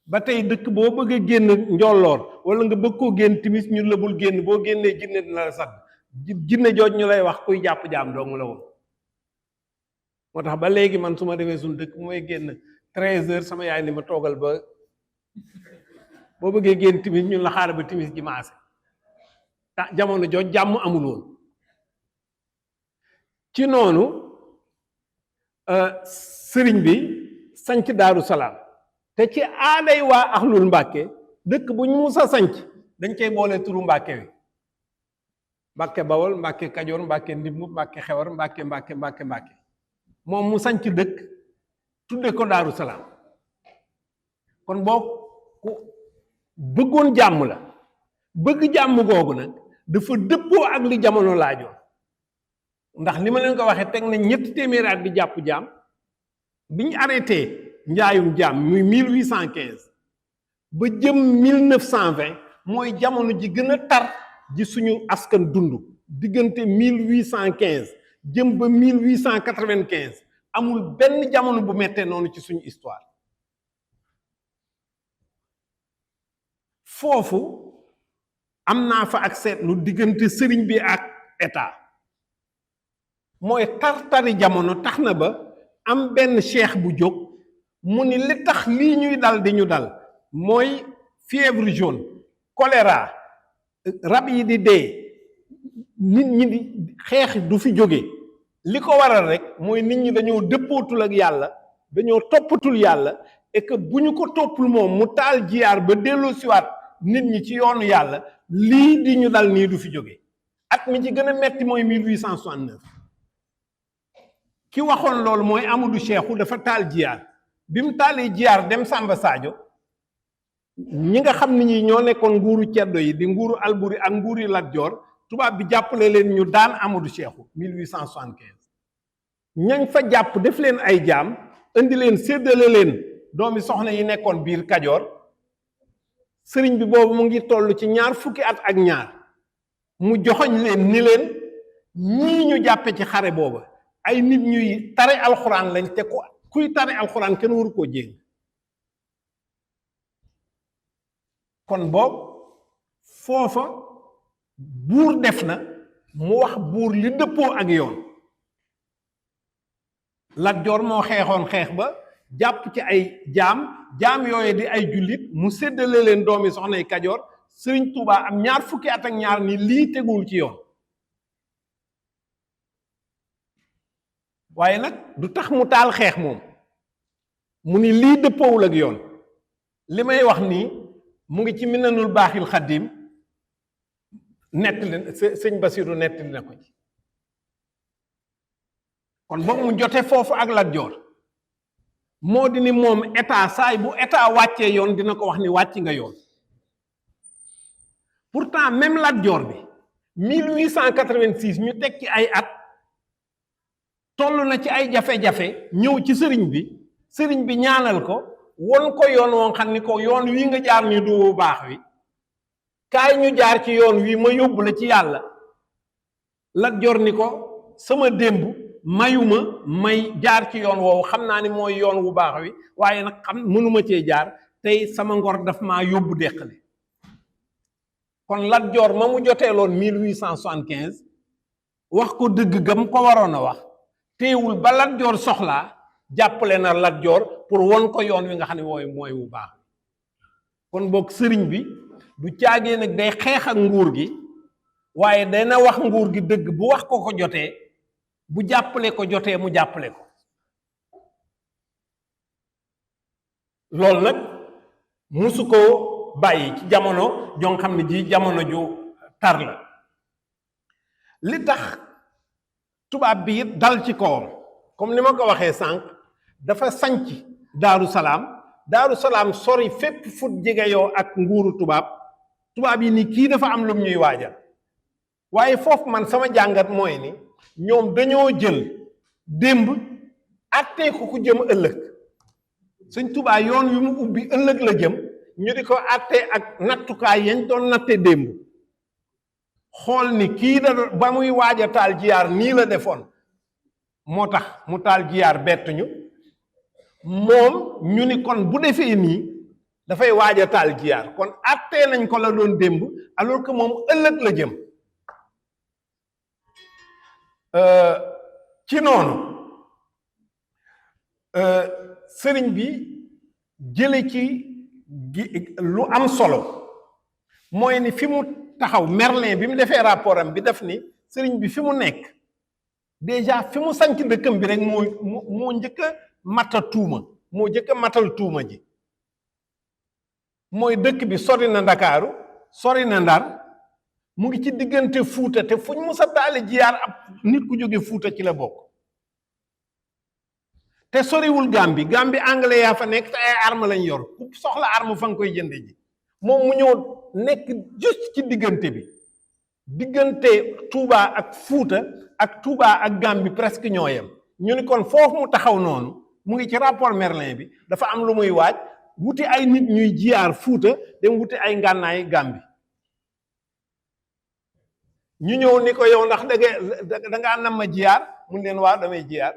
ba tey dëkk boo bëgg a génn njolloor wala nga bëgg koo génn timis ñu la bul génn boo génnee jinne dina la sadd jinne jooj ñu lay wax kuy jàpp jaam dong la woon moo tax ba léegi man su ma demee suñu dëkk mooy génn 13 heures sama yaay ni ma toogal ba boo bëggee génn timis ñun la xaar ba timis ji maase ta jamono jooj jàmm amul woon ci noonu sëriñ bi sanc Daaru Salaam te ci aaday waa Axlul Mbàkke dëkk bu ñu musa sanc dañ koy boole turu Mbàkke wi Mbàkke Bawol Mbàkke Kajoor Mbàkke Ndimbu Mbàkke Xewar Mbàkke moom mu sanc dëkk tudde ko Daaru Salaam kon boo ku bëggoon jàmm la bëgg jàmm googu nag dafa dëppoo ak li jamono laajoon ndax li ma leen ko waxee teg na 300 at di jàpp jaam bi ñu arrêté njaayum jaam muy 1815 ba jëm 1920 mooy jamono ji gën a tar ji suñu askan dund diggante 1815 jëm ba 1895 amul benn jamono bu mettee noonu ci suñu histoire foofu am naa fa ak seetlu diggante sëriñ bi ak état mooy tar-tari jamono tax na ba am benn cheikh bu jóg mu ni li tax lii ñuy dal di ñu dal mooy fièvre jaune choléra rab yi di dee nit ñi di xeex du fi jóge li ko waral rek mooy nit ñi dañoo dëppootul ak yàlla dañoo toppatul yàlla et que bu ñu ko toppul moom mu taal jiyaar ba delloo siwaat nit ñi ci yoonu yàlla lii di ñu dal nii du fi jóge at mi ci gën a metti mooy 1869 ki waxoon loolu mooy Amadou Cheikhou dafa taal jiyaar bi mu taalee jiyaar dem Samba Sadio ñi nga xam ni ñi ñoo nekkoon nguuru ceddo yi di nguuru Alburi ak nguuru Lat Joor tubaab bi jàppale leen ñu daan Amadou Cheikhou 1875 ñañ fa jàpp def leen ay jaam indi leen séddale leen doomi soxna yi nekkoon biir Kajoor sëriñ bi boobu mu ngi toll ci 20 fukki at ak ñaar mu joxoñ leen ni leen ñii ñu jàppe ci xare booba ay nit ñuy tare alxuraan lañ te kuy tare alxuraan kenn waru koo jéng kon boobu foofa buur def na mu wax buur li dëppoo ak yoon Lat Joor moo xeexoon xeex ba jàpp ci ay jaam yooyu di ay jullit mu séddale leen doomi soxnay Kajoor Sëriñ Tuubaa am 20 fukki at ak ñaar ni lii tegul ci yoon waaye nag du tax mu taal xeex moom mu ni lii dëppoowul ak yoon li may wax nii mu ngi ci Minanul Baaxil Xaddim nettali sëñ Basiru nettali na ko ci kon boog mu jote foofu ak Lat Joor moo di ni moom état saay bu état wàccee yoon dina ko wax ni wàcc nga yoon pourtant même Lat Joor bi 1886 ñu teg ci ay at toll na ci ay jafe-jafe ñëw ci sëriñ bi ñaanal ko won ko yoon woon xam ni ko yoon wi nga jaar ni du baax wi kaay ñu jaar ci yoon wi ma yóbbu la ci yàlla Lat Joor ni ko sama démb mayuma may jaar ci yoon woowu xam naa ni mooy yoon wu baax wi waaye nag xam mënuma cee jaar tey sama ngor daf maa yóbbu deqale kon Lat Joor ma mu joteeloon 1875 wax ko dëgg gam ko waroon a wax teewul ba Lat Joor soxlaa jàppale na Lat Joor pour won ko yoon wi nga xam ne mooy wu baax kon boog sëriñ bi du caagee nag day xeex ak nguur gi waaye dana wax nguur gi dëgg bu wax ko jotee bu jàppale ko jotee mu jàppale ko loolu nag musu ko bàyyi ci jamono joo xam ne ji jamono ju tar la li tax tubaab bi it dal ci kawam comme ni ma ko waxee sànq dafa sanc Daaru Salaam sori fépp fut jegeyoo ak nguuru tubaab yi ni kii dafa am lum ñuy waajal waaye foofu man sama jàngat mooy ni ñoom dañoo jël démb attee ko ku jëm ëllëg Sëñ Tuubaa yoon wi mu ubbi ëllëg la jëm ñu di ko attee ak nattukaay yañ doon natte démb xool ni kii da ba muy waaj a taal jiyaar nii la defoon moo tax mu taal jiyaar bettuñu moom ñu ni kon bu defee nii dafay waaj a taal jiyaar kon attee nañ ko la doon démb alors que moom ëllëg la jëm ci noonu sëriñ bi jële ci lu am solo mooy ni fi mu taxaw Merlin bi mu defee rapport am bi def ni sëriñ bi fi mu nekk déjà fi mu sanc dëkkam bi rek moo njëkk a mata tuuma moo njëkk a matal tuuma ji mooy dëkk bi sori na Ndakaaru sori na Ndar mu ngi ci diggante Fuuta te fuñ mu sa taali jiyaar ab nit ku jóge Fuuta ci la bokk te soriwul Gàmbi anglais yaa fa nekk te ay arme lañ yor ku soxla arme fa nga koy jënde ji moom mu ñëw nekk juste ci diggante bi diggante Touba ak Fuuta ak Touba ak Gàmbi presque ñoo yem ñu ni kon foofu mu taxaw noonu mu ngi ci rapport Merlin bi dafa am lu muy waaj wuti ay nit ñuy jiyaar Fuuta dem wuti ay ngànnaay Gàmbi ñu ñëw ni ko yow ndax dangaa nam ma jiyaar mun leen waaw damay jiyaar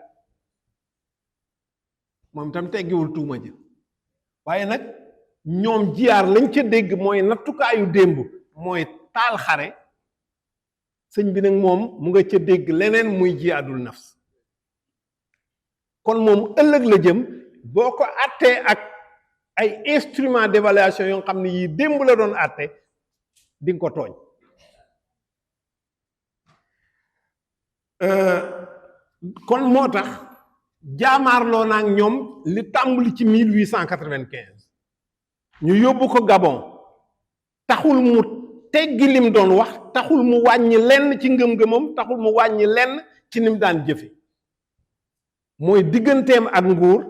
moom tam teggiwul tuuma ji waaye nag ñoom jiyaar lañ ca dégg mooy nattukaayu démb mooy taal xare sëñ bi nag moom mu nga ca dégg leneen muy jiyaadul nafs kon moom ëllëg la jëm boo ko attee ak ay instrument d'évaluation yoo xam ne yii démb la doon atte di nga ko tooñ kon moo tax jaamaarloo naa ak ñoom li tàmbali ci 1895 ñu yóbbu ko Gabon taxul mu teggi lim doon wax taxul mu wàññi lenn ci ngëm-ngëmam taxul mu wàññi lenn ci nim daan jëfe mooy digganteem ak nguur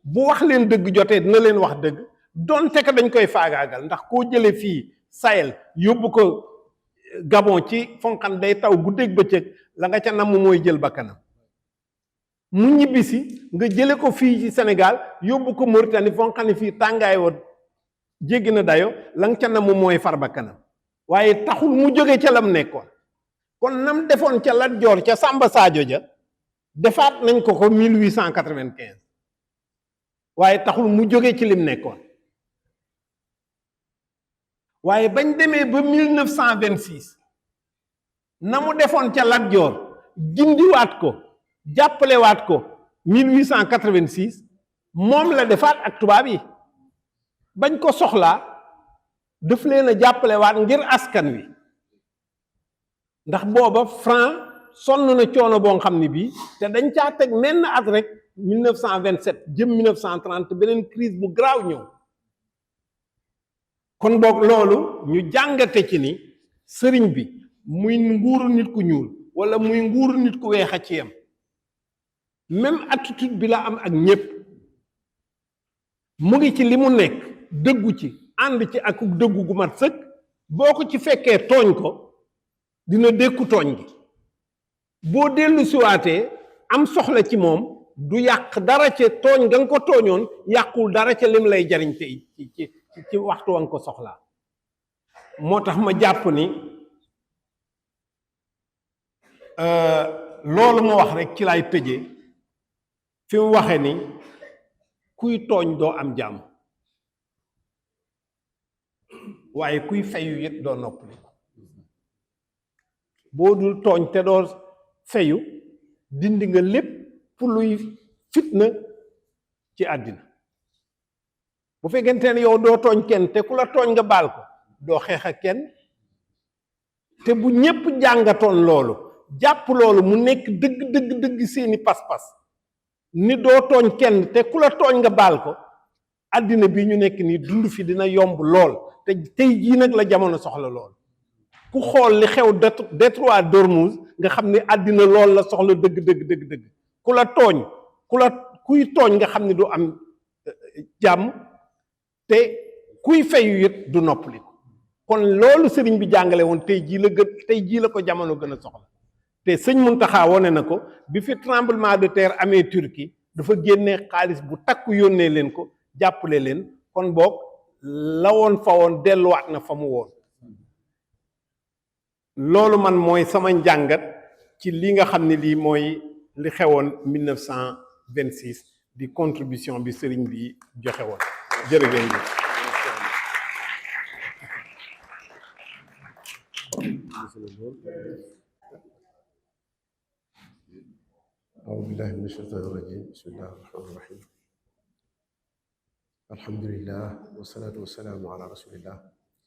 bu wax leen dëgg jotee dina leen wax dëgg donte ko dañ koy faagaagal ndax koo jële fii Sahel yóbbu ko Gabon ci fonkan day taw guddeeg bëccëg la nga ca namm mooy jël bakkanam mu ñibbisi nga jële ko fii ci Sénégal yóbbu ko Mauritanie fonkan fii tàngaay woon jéggi na dayo la nga ca namm mooy far bakkanam waaye taxul mu jóge ca lam nekkoon kon nam defoon ca Lat Joor ca Samba Sadio ja defaat nañ ko 1895 waaye taxul mu jóge ci lim nekkoon waaye bañ demee ba 1926 na mu defoon ca Lat Joor gindiwaat ko jàppalewaat ko 1886 moom la defaat ak tubaab yi bañ ko soxlaa daf leen a jàppalewaat ngir askan wi ndax booba franc sonn na coono boo xam ne bii te dañ caa teg menn at rek 1927 jëm 1930 beneen crise bu garaaw ñëw kon boog loolu ñu jàngate ci ni sëriñ bi muy nguuru nit ku ñuul wala muy nguuru nit ku weex a ci yam même attitude bi la am ak ñépp mu ngi ci li mu nekk dëggu ci ànd ci ak dëggu gu mat sëkk boo ko ci fekkee tooñ ko dina dékku tooñ gi boo dellu siwaatee am soxla ci moom du yàq dara ca tooñ nga nga ko tooñoon yàqul dara ca lim lay jariñ tey ci waxtu wa nga ko soxlaa moo tax ma jàpp ni loolu ma wax rek ci lay tëjee fi mu waxe ni kuy tooñ doo am jàmm waaye kuy fayu it doo noppali boo dul tooñ te doo fayu dindi nga lépp pour luy fitna ci àddina bu fekkente ne yow doo tooñ kenn te ku la tooñ nga baal ko doo xeex ak kenn te bu ñépp jàngatoon loolu jàpp loolu mu nekk dëgg seeni pas-pas ni doo tooñ kenn te ku la tooñ nga baal ko àddina bi ñu nekk nii dund fi dina yomb lool te tey jii nag la jamono soxla lool ku xool li xew détroit d'Ormuz nga xam ne àddina lool la soxla dëgg ku la tooñ kuy tooñ nga xam ne du am jàmm te kuy fayu it du noppali ko kon loolu sëriñ bi jàngale woon tey jii la ko jamono gën a soxla te sëñ Muntaxa wone na ko bi fi tremblement de terre amee Turquie dafa génnee xaalis bu takku yónnee leen ko jàppale leen kon boog la woon fa woon delluwaat na fa mu woon loolu man mooy sama njàngat ci li nga xam ne lii mooy li xewoon 1926 di contribution bi sëriñ bi joxe woon jërëjëf. أعوذ بالله من الشيطان الرجيم بسم الله الرحمن الرحيم الحمد لله والصلاة والسلام على رسول الله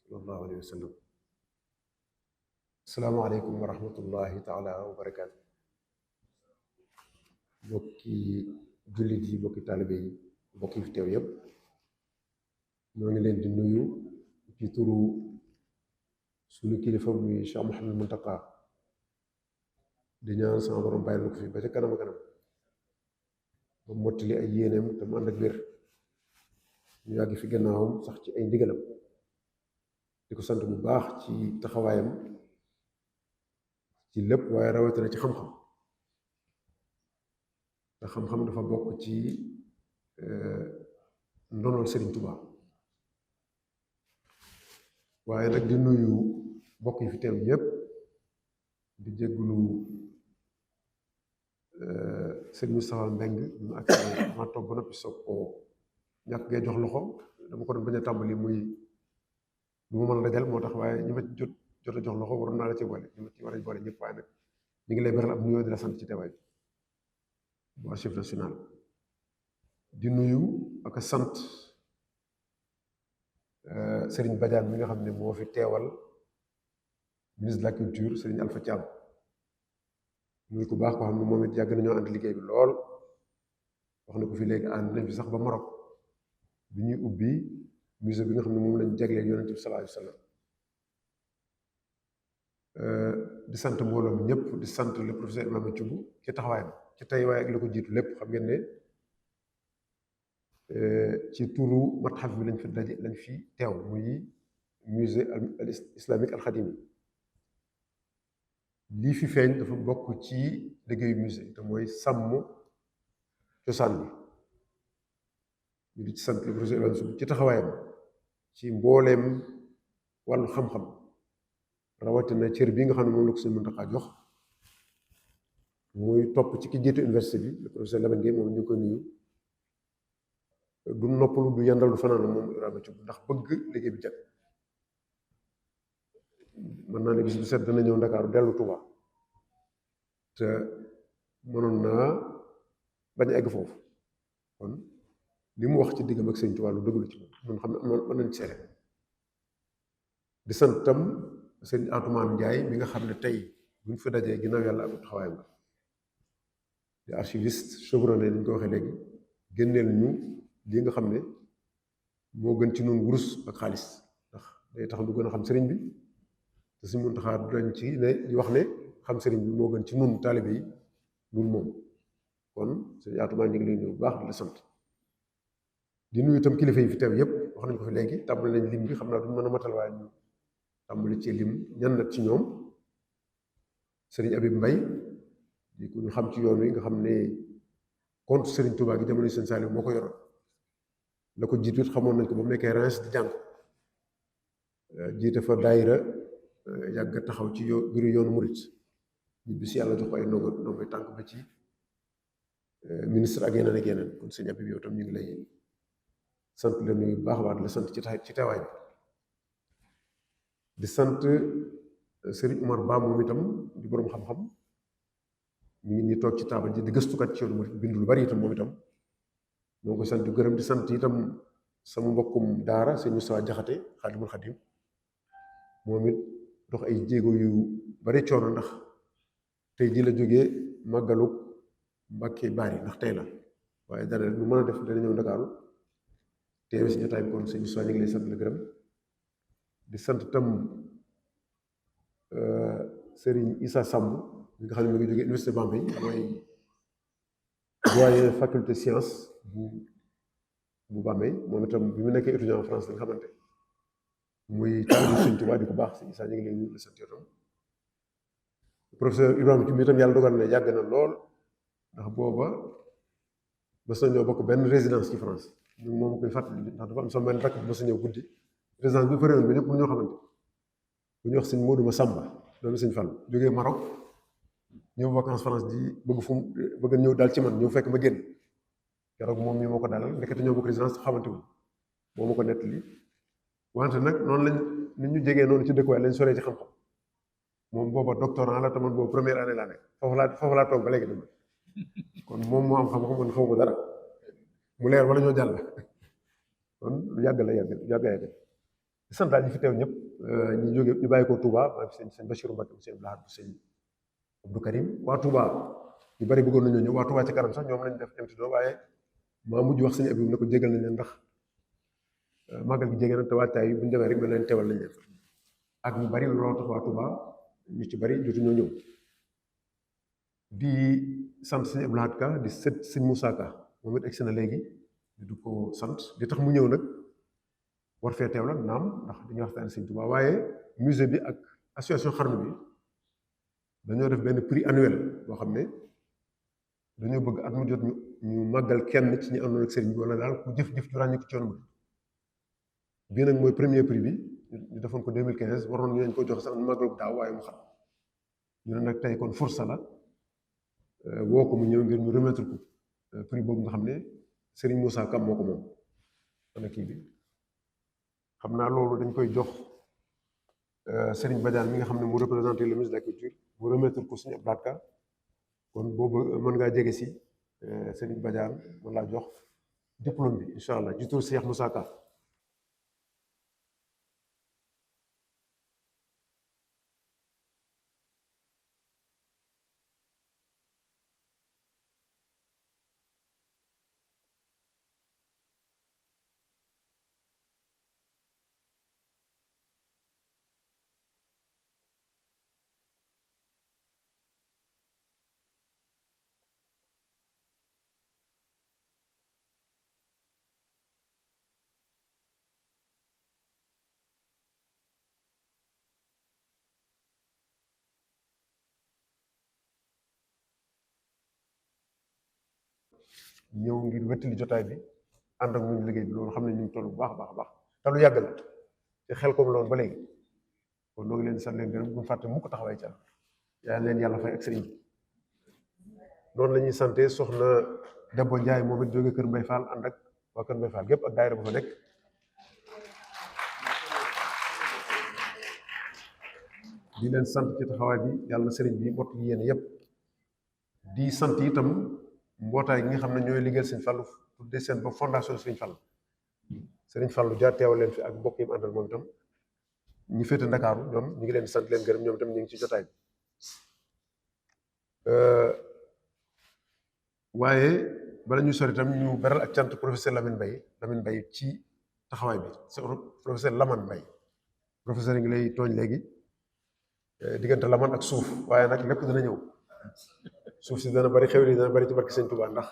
صلى الله عليه وسلم السلام عليكم ورحمة الله تعالى وبركاته bokki jullit yi bokki taalibe yi bokki fi teew yépp ñoo ngi leen di nuyu ci turu sunu kilifa muy Cheikh Mouhamed Mountakha di ñaan sama borom bàyyi na ko fi ba ca kanam kanam ba mottali ay yéeneem te mu ànd ak wér ñu yàgg fi gannaawam sax ci ay ndigalam di ko sant bu baax ci taxawaayam ci lépp waaye rawatina ci xam-xam te xam-xam dafa bokk ci ndonol Serigne Touba waaye nag di nuyu bokk yi fi teew yépp di jéggulu sëñ Moustapha Mbeng ñu ak ma toog ba noppi soog koo ñàkk ngay jox loxo dama ko doon bañ a tàmbali muy lu ma mën a dajal moo tax waaye ñi ma jot a jox loxo waroon naa la ci boole ñi ma ci war a boole ñëpp waaye nag ñu ngi lay beral ab nuyoo di la sant ci teewaay bi bu archive national di nuyu ak a sant Serigne Badiane mi nga xam ne moo fi teewal ministre de la culture Serigne Alpha Thiam muy ku baax ko xam ne moom it yàgg nañoo ànd liggéey bi lool wax na ko fi léegi ànd nañ fi sax ba Maroc bi ñuy ubbi musée bi nga xam ne moom lañ jagleel yonent bi sallallahu alayhi wa sallam di sant mbooloo mi ñëpp di sant le professeur Ibrahima Thioub ci taxawaayam ci tey waaye ak la ko jiitu lépp xam ngeen ne ci turu matxaf bi lañ fi daje lañ fi teew muy musée al islamique al xadimi lii fi feeñ dafa bokk ci liggéeyu musée te mooy sàmm cosaan bi ñu di ci sant le professeur Ibrahima Thioub ci taxawaayam ci mbooleem wàllu xam-xam rawatina cër bii nga xam ne moom la ko Sëñ Muntaxa jox muy topp ci ki jiite université bi le professeur Lamine Gueye moom ñu ngi koy nuyu du noppalu du yendal du fanaan moom Ibrahima Thioub ndax bëgg liggéey bi jag mën naa ne bis bu set dana ñëw Ndakaaru dellu Touba te mënoon naa bañ a egg foofu kon li mu wax ci diggam ak Sëñ Touba lu dëgg la ci moom xam ne mën nañ ci seere di sant tam sëñ Atoumane Ndiaye mi nga xam ne tey buñ fa dajee ginnaaw yàlla ak taxawaayam la di archiviste chevronné ni ñu ko waxee léegi génneel ñu lii nga xam ne moo gën ci noonu wurus ak xaalis ndax day tax ñu gën a xam sëriñ bi te suñ Muntaxa dañ ci ne di wax ne xam sëriñ bi moo gën ci nun taalibe yi nun moom kon sëñ Atoumane ñu ngi lay nuyu bu baax di la sant di nuyu itam kilifa yi fi teew yépp wax nañ ko fi léegi tàmbali nañ lim bi xam naa duñ mën a matal waaye ñu tàmbali ci lim ñan nag ci ñoom sëriñ Abib Mbay di ku ñu xam ci yoon wi nga xam ne compte sëriñ Touba gi jamono sëñ Saliou moo ko yoroon la ko jiitu it xamoon nañ ko ba mu nekkee Reims di jàng jiite fa daayira yàgg taxaw ci biiru yoonu murit ñu bis yàlla jox ko ay ndongo tànk ba ci ministre ak yeneen ak yeneen kon sëñ Abib yow tam ñu ngi lay sant la nuyu bu baax a baax di la sant ci teewaay bi di sant Serigne Oumar Ba moom itam di boroom xam-xam mi ngi nii toog ci taabal ji di gëstukat ci yoonu murit bind lu bari itam moom itam moo ko sant di gërëm di sant itam sama mbokkum daara sëñ Moussa Jaxate Xaadimul Xaadim moom it dox ay jéego yu bari coono ndax tey ji la jógee màggalug Mbàkke Baari ndax tey la waaye dara lu mën a def dana ñëw Ndakaaru teewe si jotaay bi kon sëñ Moussa ñu ngi lay sant la gërëm di sant tam Serigne Issa Samb mi nga xam ne mi ngi jógee Université Bambey mooy doyen faculté science bu Bambey moom itam bi mu nekkee étudiant en France la nga xamante muy taalibu Sëñ Tuubaa di ko baax si Issa ñu ngi leen di sant yow tam professeur Ibrahima Thioub itam yàlla dogal na yàgg na lool ndax booba mos nañoo bokk benn résidence ci France ñun moom koy fàttali ndax dafa am sama benn rakk bi mos a ñëw guddi résidence bi fa réewoon bi ñëpp ñoo xamante bu ñu wax sëñ Modou Massamba doomu sëñ Fall jógee Maroc ñëw vacances France di bëgg ñëw daal ci man ñëw fekk ma génn keroog moom mii moo ko dalal ndekete ñoo bokk résidence xamante wu moo ma ko nettali wante nag noonu lañ nit ñu jegee noonu ci dëkkuwaay lañ soree ci xam-xam moom booba doctorant la taman boobu première année laa nekk foofu laa toog ba léegi dama kon moom moo am xam-xam man xaw ko dara mu leer wala ñoo jàll kon lu yàgg la yàgg di santaal ñi fi teew ñëpp ñu jóge ñu bàyyi ko Touba maa ngi sëñ Bachirou Mbacke bu sëñ Blahat bu sëñ Abdou Karim waa Touba ñu bari bëggoon nañoo ñëw waa Touba ci kanam sax ñoom lañ def invité waaye maa mujj wax sëñ Abib ne ko jégal nañ leen ndax màggal gi jege na te waajtaay bu ñu demee rek mel leen teewal lañ leen ak ñu bari looloo tax waa Touba ñu ci bari jotu ñoo ñëw di sant sëñ Abdou Lahad Ka di sët sëñ Moussa Ka moom it egsi na léegi di ko sant di tax mu ñëw nag war fee teew la naam ndax dañuy waxtaan sëñ Touba waaye musée bi ak association Xarnu bi dañoo def benn prix annuel boo xam ne dañoo bëgg at mu jot ñu màggal kenn ci ñu àndoon ak sëriñ bi wala daal ku jëf-jëf ju ràññi ko ci yoon bi bii nag mooy premier prix bi ñu defoon ko 2015 waroon ñu leen ko jox sax màggal daaw waaye mu xam ñu ne nag tey kon force la woo ko mu ñëw ngir ñu remettre ko prix boobu nga xam ne Serigne Moussa Kam moo ko moom ana kii bi xam naa loolu dañ koy jox Serigne Badiane mi nga xam ne mu représenté le ministre de la culture mu remettre ko suñu Abdou Lahad Ka kon boobu mën ngaa jege si Serigne Badiane mën laa jox diplôme bi incha allah ci tur Cheikh Moussa Ka. ñëw ngir wettali jotaay bi ànd ak ñun liggéey bi loolu xam ne ñu ngi toll bu baax a baax a baax te lu yàgg la te xel comme loolu ba léegi kon noo ngi leen di sant leen gërëm bu fàtte mukk taxawaay ca yaa leen yàlla fay ak sëriñ bi noonu la ñuy sante soxna Debbo Njaay moom it jóge kër Mbay Fall ànd ak waa kër Mbay Fall gépp ak daayira ba fa nekk di leen sant ci taxawaay bi yàlla na sëriñ bi mot li yéen yépp di sant itam mbootaay gi nga xam ne ñooy liggéeyal Sëriñ Fallu tuddee seen ba fondation Sëriñ Fallu jaar teewal leen fi ak mbokk yi mu àndal moom itam ñi féete Ndakaaru ñoom ñu ngi leen di sant leen gërëm ñoom itam ñu ngi ci jotaay bi waaye bala ñu sori itam ñu beral ak cant professeur Lamine Mbaye ci taxawaay bi professeur Lamane Mbaye professeur yi ngi lay tooñ léegi diggante Lamane ak suuf waaye nag lépp dana ñëw suuf si dana bari xewli dana bari ci barke Sëñ Tuubaa ndax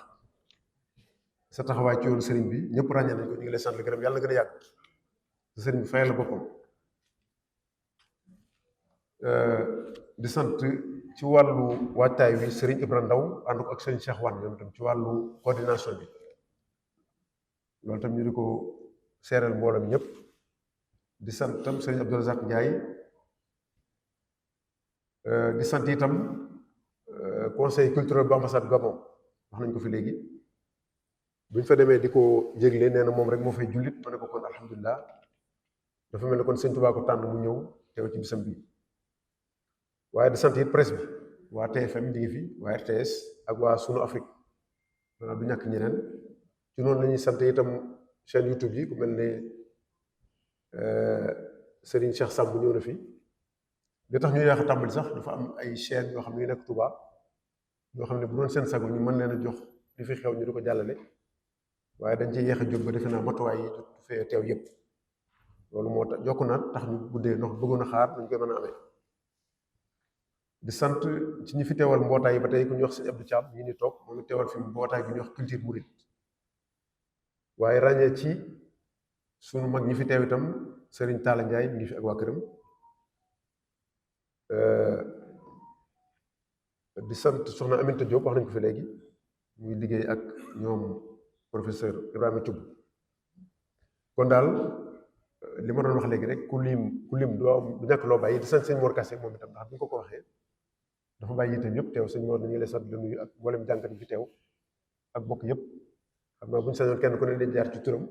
sa taxawaay ci yoonu sëriñ bi ñëpp ràññee nañ ko ñu ngi lay sant gërëm yàlla na gën a yàgg sa sëriñ bi fayal la boppam di sant ci wàllu waajtaay wi sëriñ Ibra Ndaw ànd ko ak sëriñ Cheikh Wane ñoom tam ci wàllu coordination bi loolu tam ñu di ko seereel mbooloo mi ñëpp di sant itam sëriñ Abdou Razak Ndiaye di sant itam conseil culturel bu ambassade Gabon wax nañ ko fi léegi bu ñu fa demee di ko jégle nee na moom rek moo fay jullit ma ne ko kon alhamdulilah dafa mel ne kon Sëñ Tuubaa ko tànn mu ñëw teew ci bisam bi waaye di sant it presse bi waa TFM di ngi fi waa RTS ak waa Sunu Afrique maanaam du ñàkk ñeneen ci noonu la ñuy sant itam chaîne YouTube yi ku mel ne Serigne Cheikh Samb ñëw na fi li tax ñu yaax a tàmbali sax dafa am ay chaîne yoo xam ne yu nekk Touba yoo xam ne bu doon seen sago ñu mën leen a jox li fi xew ñu di ko jàllale waaye dañ ci yéex a jóg ba defe naa matuwaay yi fee teew yépp loolu moo tax jokk na tax ñu guddee ndox bëggoon a xaar nuñ koy mën a amee di sant ci ñi fi teewal mbootaay yi ba tey ku ñu wax sëñ Abdou Thiam ñu ni toog moom it teewal fi mbootaay bi ñuy wax culture mouride waaye ràññee ci sunu mag ñi fi teew itam Serigne Talla Ndiaye mi ngi fi ak waa këram di sant soxna Aminta Diop wax nañ ko fi léegi muy liggéey ak ñoom professeur Ibrahima Thioub kon daal li ma doon wax léegi rek ku lim du ñàkk loo bàyyi di sant sëñ Mor Kassé moom itam ndax bi ñu ko waxee dafa bàyyi itam yëpp teew sëñ Mor dañuy lay sant la nuyu ak mboolem jànkat yi fi teew ak bokk yëpp xam naa bu ñu sañoon kenn ku ne leen jaar ci turam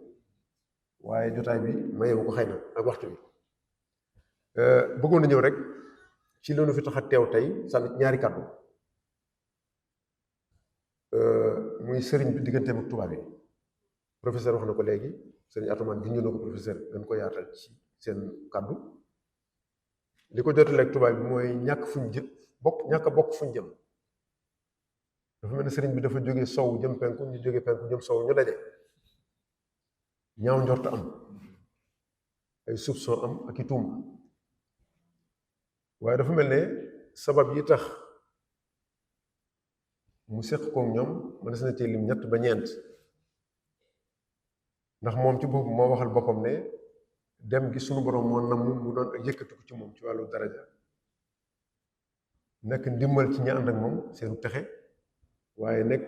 waaye jotaay bi mayewu ko xëy na ak waxtu bi bëggoon na ñëw rek ci loolu fi tax a teew tey sànni ñaari kàddu muy sëriñ bi digganteem ak tubaab yi professeur wax na ko léegi sëriñ Atoumane junj na ko professeur gën ko yaatal ci seen kàddu li ko jotale ak tubaab bi mooy ñàkk a bokk fuñ jëm dafa mel ne sëriñ bi dafa jóge sow jëm penku ñu jóge penku jëm sow ñu daje ñaaw njort am ay soupçon am ak i tuuma waaye dafa mel ne sabab yi tax mu seq koog ñoom mënees na cee lim ñett ba ñeent ndax moom ci boppam moo waxal boppam ne dem gi sunu borom moo namm mu doon ak yëkkatiku ci moom ci wàllu daraja nekk ndimbal ci ñi ànd ak moom seenu texe waaye nekk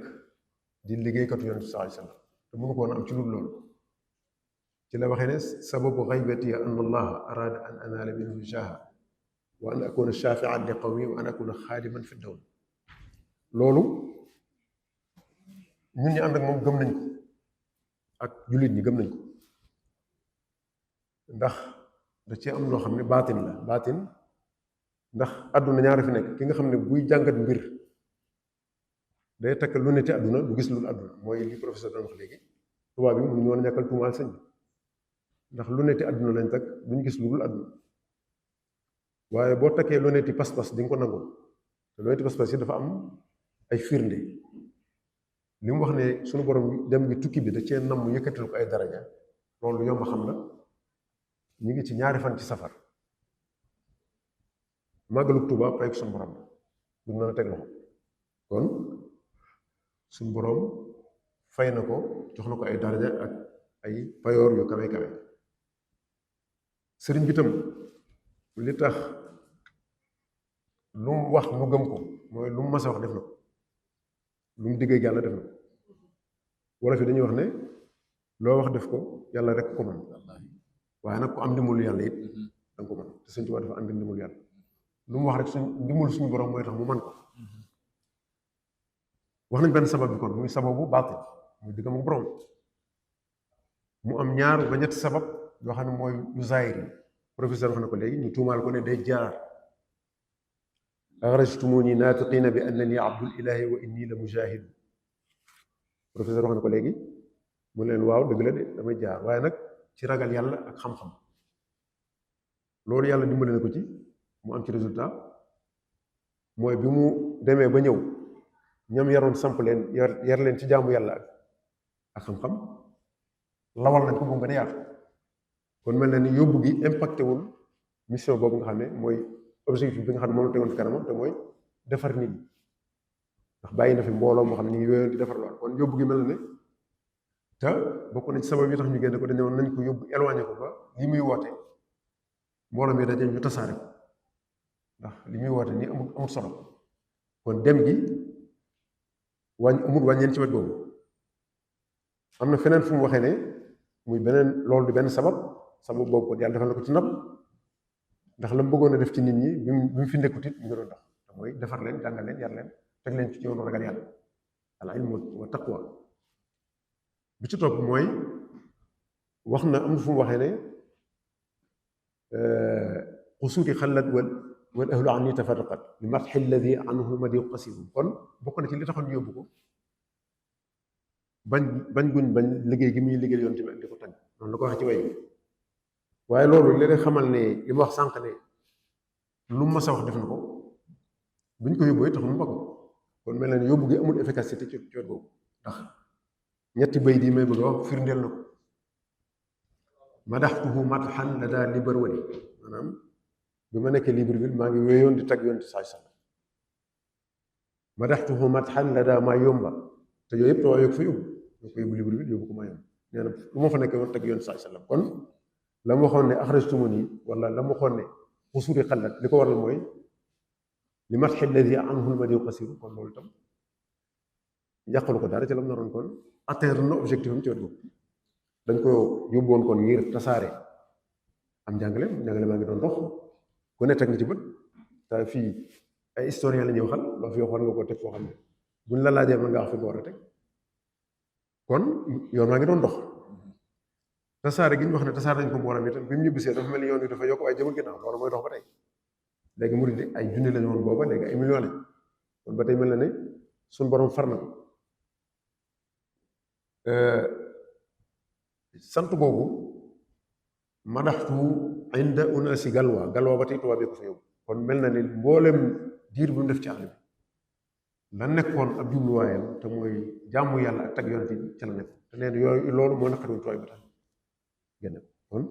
di liggéeykatu yonent bi sallallahu alayhi wasallam te mënu ko woon am ci lu loolu ci la waxee ne sababu xaybati an allaha arada an anaala minhu jaha wa an akuna shafian li qawmi wa an akuna xaadiman fi dawl loolu ñun ñi ànd ak moom gëm nañ ko ak jullit ñi gëm nañ ko ndax da ci am loo xam ne baatin la baatin ndax àdduna ñaari fi nekk ki nga xam ne buy jàngat mbir day takk lu ne ci àdduna du gis lu àdduna mooy li professeur doon wax léegi tubaab bi mu ñu war a ñàkkal tuumaal sëñ bi ndax lu netti àdduna lañ takk duñ gis lu dul àdduna waaye boo takkee lu netti pas-pas di nga ko nangul te lu netti pas-pas yi dafa am ay firnde li mu wax ne suñu borom dem gi tukki bi da cee nam mu yëkkatil ko ay daraja loolu yomb xam la ñu ngi ci ñaari fan ci safar màggalu Tuuba pay ko suñu borom buñ mën a teg loxo kon suñu borom fay na ko jox na ko ay daraja ak ay payoor yu kawe kawe sëriñ bi tam li tax lu mu wax mu gëm ko mooy lu mu mas a wax def na ko lu mu diggee yàlla def na ko wala fi dañuy wax ne loo wax def ko yàlla rek ko mën waaye nag ku am ndimbalu yàlla it danga ko mën te sëñ Tuubaa dafa am ndimbalu yàlla lu mu wax rek ndimbalu suñu borom mooy tax mu mën ko wax nañ benn sabab bi kon muy sababu baatin muy diggam ak borom mu am ñaar ba ñetti sabab yoo xam ne mooy yu zaahir yi professeur wax na ko léegi ñu tuumaal ko ne day jaar axrajtumuni naatiqiina bi annani abdul ilahi wa inni la mujahid professeur wax na ko léegi mu leen waaw dëgg la de damay jaar waaye nag ci ragal yàlla ak xam-xam loolu yàlla dimbali na ko ci mu am ci résultat mooy bi mu demee ba ñëw ñam yaroon samp leen yar leen ci jaamu yàlla ak xam-xam lawal nañ ko moom gën a yaatu kon mel na ni yóbbu gi impacté wul mission boobu nga xam ne mooy objectif bi nga xam ne moom la tegoon fi kanamam te mooy defar nit ñi ndax bàyyi na fi mbooloo moo xam ne ñu ngi wéyoon di defar lool kon yóbbu gi mel na ne te bokk na ci sabab yi tax ñu génne ko dañu nañ ko yóbbu éloigné ko ba li muy woote mbooloo mi daje ñu tasaare ko ndax li muy woote nii amul solo kon dem gi amul wàññeen ci wet boobu am na feneen fu mu waxee ne muy beneen loolu di benn sabab boobu kon yàlla defal na ko ci ndam ndax la mu bëggoon a def ci nit ñi bi mu fi nekkut it mu ngi doon dox te mooy defar leen jàngal leen yar leen teg leen ci yoonu ragal yàlla al ilmu wa taqwa bi ci topp mooy wax na am na fu mu waxee ne xusuuti xallat wal ahlu anni tafarraqat li matxi alladi anhu madi qasim kon bokk na ci li taxoon yóbbu ko bañ guñ bañ liggéey gi muy liggéey yoon tamit di ko tagg noonu la ko waxee ci way waaye loolu li lay xamal ne li ma wax sànq ne lu mu mas a wax def na ko buñ ko yóbbu taxul mu bakk kon mel na ne yóbbu gi amul efficacité ci wet boobu ndax ñetti bay di may bëgg a wax firndeel na ko madaxtuhu matxan la daa Libreville maanaam bi ma nekkee Libreville maa ngi wéyoon di tagg yoon ci saaj sax madaxtuhu matxan la daa Mayomba te yooyu yëpp tawaa yokk fa yóbbu ñoo ko yóbbu Libreville yóbbu ko Mayomba nee na lu ma fa nekkee woon tagg yoon ci saaj sallam kon la ma waxoon ne axrajtumuni wala la ma waxoon ne xusuuri xallat li ko waral mooy li matxi alladi anhu lmadiu qasiru kon loolu itam yàqalu ko dara ci la mu naroon kon atteindre na objectif am ci wet boobu dañ ko yóbboon kon ngir tasaare am njàngale maa ngi doon dox ku ne teg nga ci bët te fii ay historien la ñuy waxal loo fi waxoon nga ko teg foo xam ne buñ la laajee mën nga wax fi nga war a teg kon yoon maa ngi doon dox tasaare gi ñu wax ne tasaare nañ ko mbooram itam bi mu ñibbisee dafa mel ni yoon wi dafa yokk waaye jëmul ginnaaw loolu mooy dox ba tey léegi murid ay junni lañu woon booba léegi ay million lañ kon ba tey mel na ne suñ borom far na ko sant boobu madaxtu inda unasi galwa ba tey tubaab bi ko fa yóbbu kon mel na ne mboolem diir bu mu def ci àll bi la nekkoon ab jubluwaayam te mooy jàmmu yàlla ak tag yonent bi ca la nekk te nee na yooyu loolu moo naqari tubaab bi tax génn kon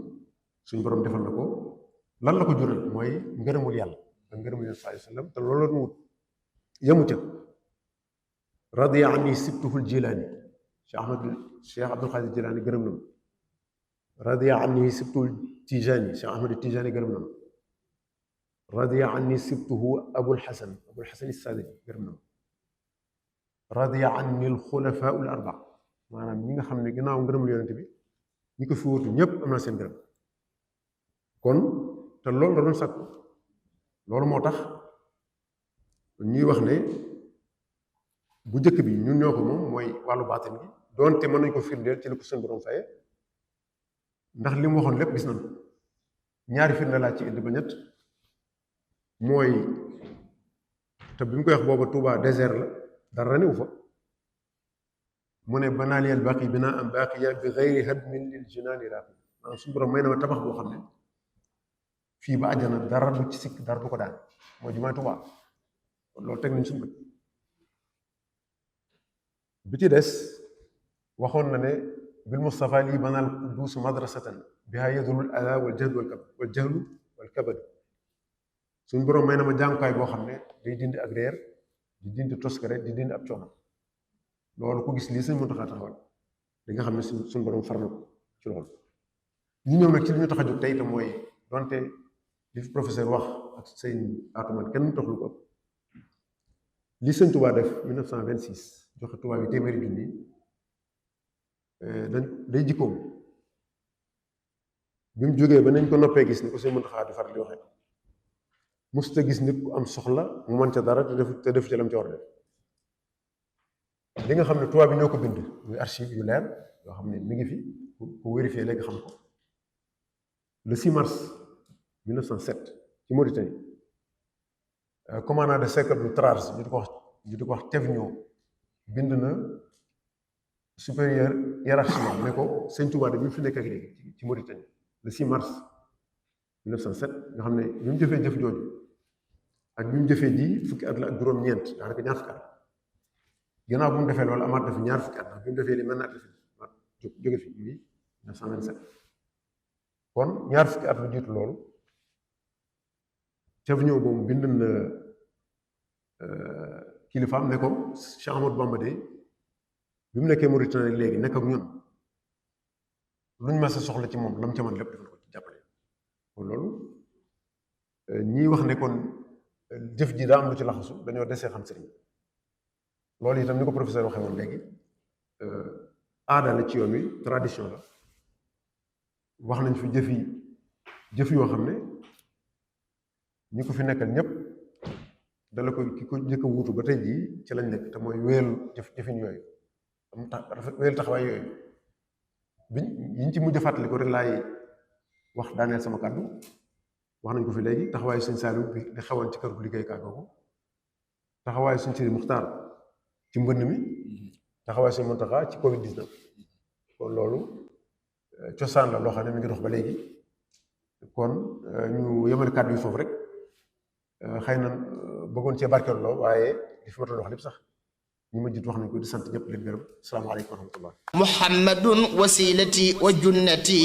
suñu borom defal na ko lan la ko jural mooy ngërëmul yàlla ak ngërëmul yàlla sallallahu alayhi wa sallam te loolu la wut yemu ca radiya anni sibtuhul jilaani Cheikh Abdul Xaadir Jilaani gërëm na ma radiya anni sibtuhul tijaani Cheikh Ahmad Tijaani gërëm na ma radiya anni sibtuhu Abul Xasan Saadili gërëm na ma radiya anni alxulafaa al arbaa maanaam ñi nga xam ne ginnaaw ngërëmul yonent bi ñi ko fi wutu ñëpp am na seen gërëm kon te loolu la doon sakku loolu moo tax ñuy wax ne bu njëkk bi ñun ñoo ko moom mooy wàllu baatin gi doonte mën nañu ko firndeel ci li ko seen borom faye ndax li mu waxoon lépp gis nañu ñaari firnde laa ci indi ba ñett mooy te bi mu koy wax booba Touba désert la dara newu fa mu ne banaaliyal baqi binaa am baaqiya bi gayri hadmin lil jinaani raaqi maanaam suñu borom may na ma tabax boo xam ne fii ba àjjana dara du ci sikk dara du ko daan mooy jumaay Tuubaa kon loolu teg nañ suñu bët bi ci des waxoon na ne bil Mustafa lii banaal quddus madrasatan biha yadulul ala wal jahlu wal kabad suñu borom may na ma jàngukaay boo xam ne day dindi ak réer di dindi toskare di dindi ab coono loolu ko gis lii sëñ Muntaxa taxawal li nga xam ne suñu borom far na ko ci loolu ñu ñëw nag ci li ñu tax a jóg tey te mooy donte li fi professeur wax ak sëñ Atoumane kenn tax lu ko ëpp li sëñ Touba def 1926 joxe Touba bi téeméeri junni day jikkoom bi mu jógee ba nañ ko noppee gis ni ko sëñ Muntaxa di faral di waxee musta gis nit ku am soxla mu mën ca dara te def ci lam ca war def li nga xam ne tubaab bi ñoo ko bind muy archive yu leer yoo xam ne mi ngi fi ku vérifier léegi xam ko le 6 mars 1907 ci Mauritanie commandant de cercle du Trars ñu di ko wax Thévenot bind na supérieur hiérarchie ne ko sëñ Touba de bi mu fi nekk ak léegi ci Mauritanie le 6 mars 1907 nga xam ne bi mu jëfee jëf jooju ak bi mu jëfee ji fukki at la ak juróom-ñeent daanaka ñaar fukki at ginnaaw bu mu defee loolu amaat dafa ñaar fukki at ndax bi mu defee li mën naa def jóge fi muy 1927 kon ñaar fukki at lu jiitu loolu Thévenot boobu bind na kilifaam ne ko Cheikh Ahmadou Bamba de bi mu nekkee Mauritanie léegi nekk ak ñun luñ ma sa soxla ci moom lam ca man lépp def na ko ci jàppale kon loolu ñii wax ne kon jëf ji daa am lu ci laxasu dañoo desee xam sëriñ loolu itam ni ko professeur waxee woon léegi aada la ci yoon wi tradition la wax nañ fi jëf yoo xam ne ñi ko fi nekkal ñëpp dala ko ki ko njëkk a wuutu ba tey jii ci lañ nekk te mooy wéyal jëfin yooyu wéyal taxawaay yooyu yiñ ci mujj fàttali ko rek laay wax daaneel sama kàddu wax nañ ko fi léegi taxawaayu sëñ Saliou bi di xewoon ci kër gu liggéeykaay googu taxawaayu sëñ Sidi Muxtaar ci mbënn mi taxawaayu sëñ Muntaxa ci Covid 19 kon loolu cosaan la loo xam ne mi ngi dox ba léegi kon ñu yemale kàddu yi foofu rek xëy na bëggoon cee barkeelu loo waaye li fi ma doon wax lépp sax ñi ma jiit wax nañ ko di sant ñëpp leen gërëm asalaamaaleykum wa rahmatullah muhammadun wasilati wa junnati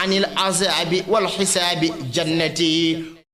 anil azabi wal xisaabi jannati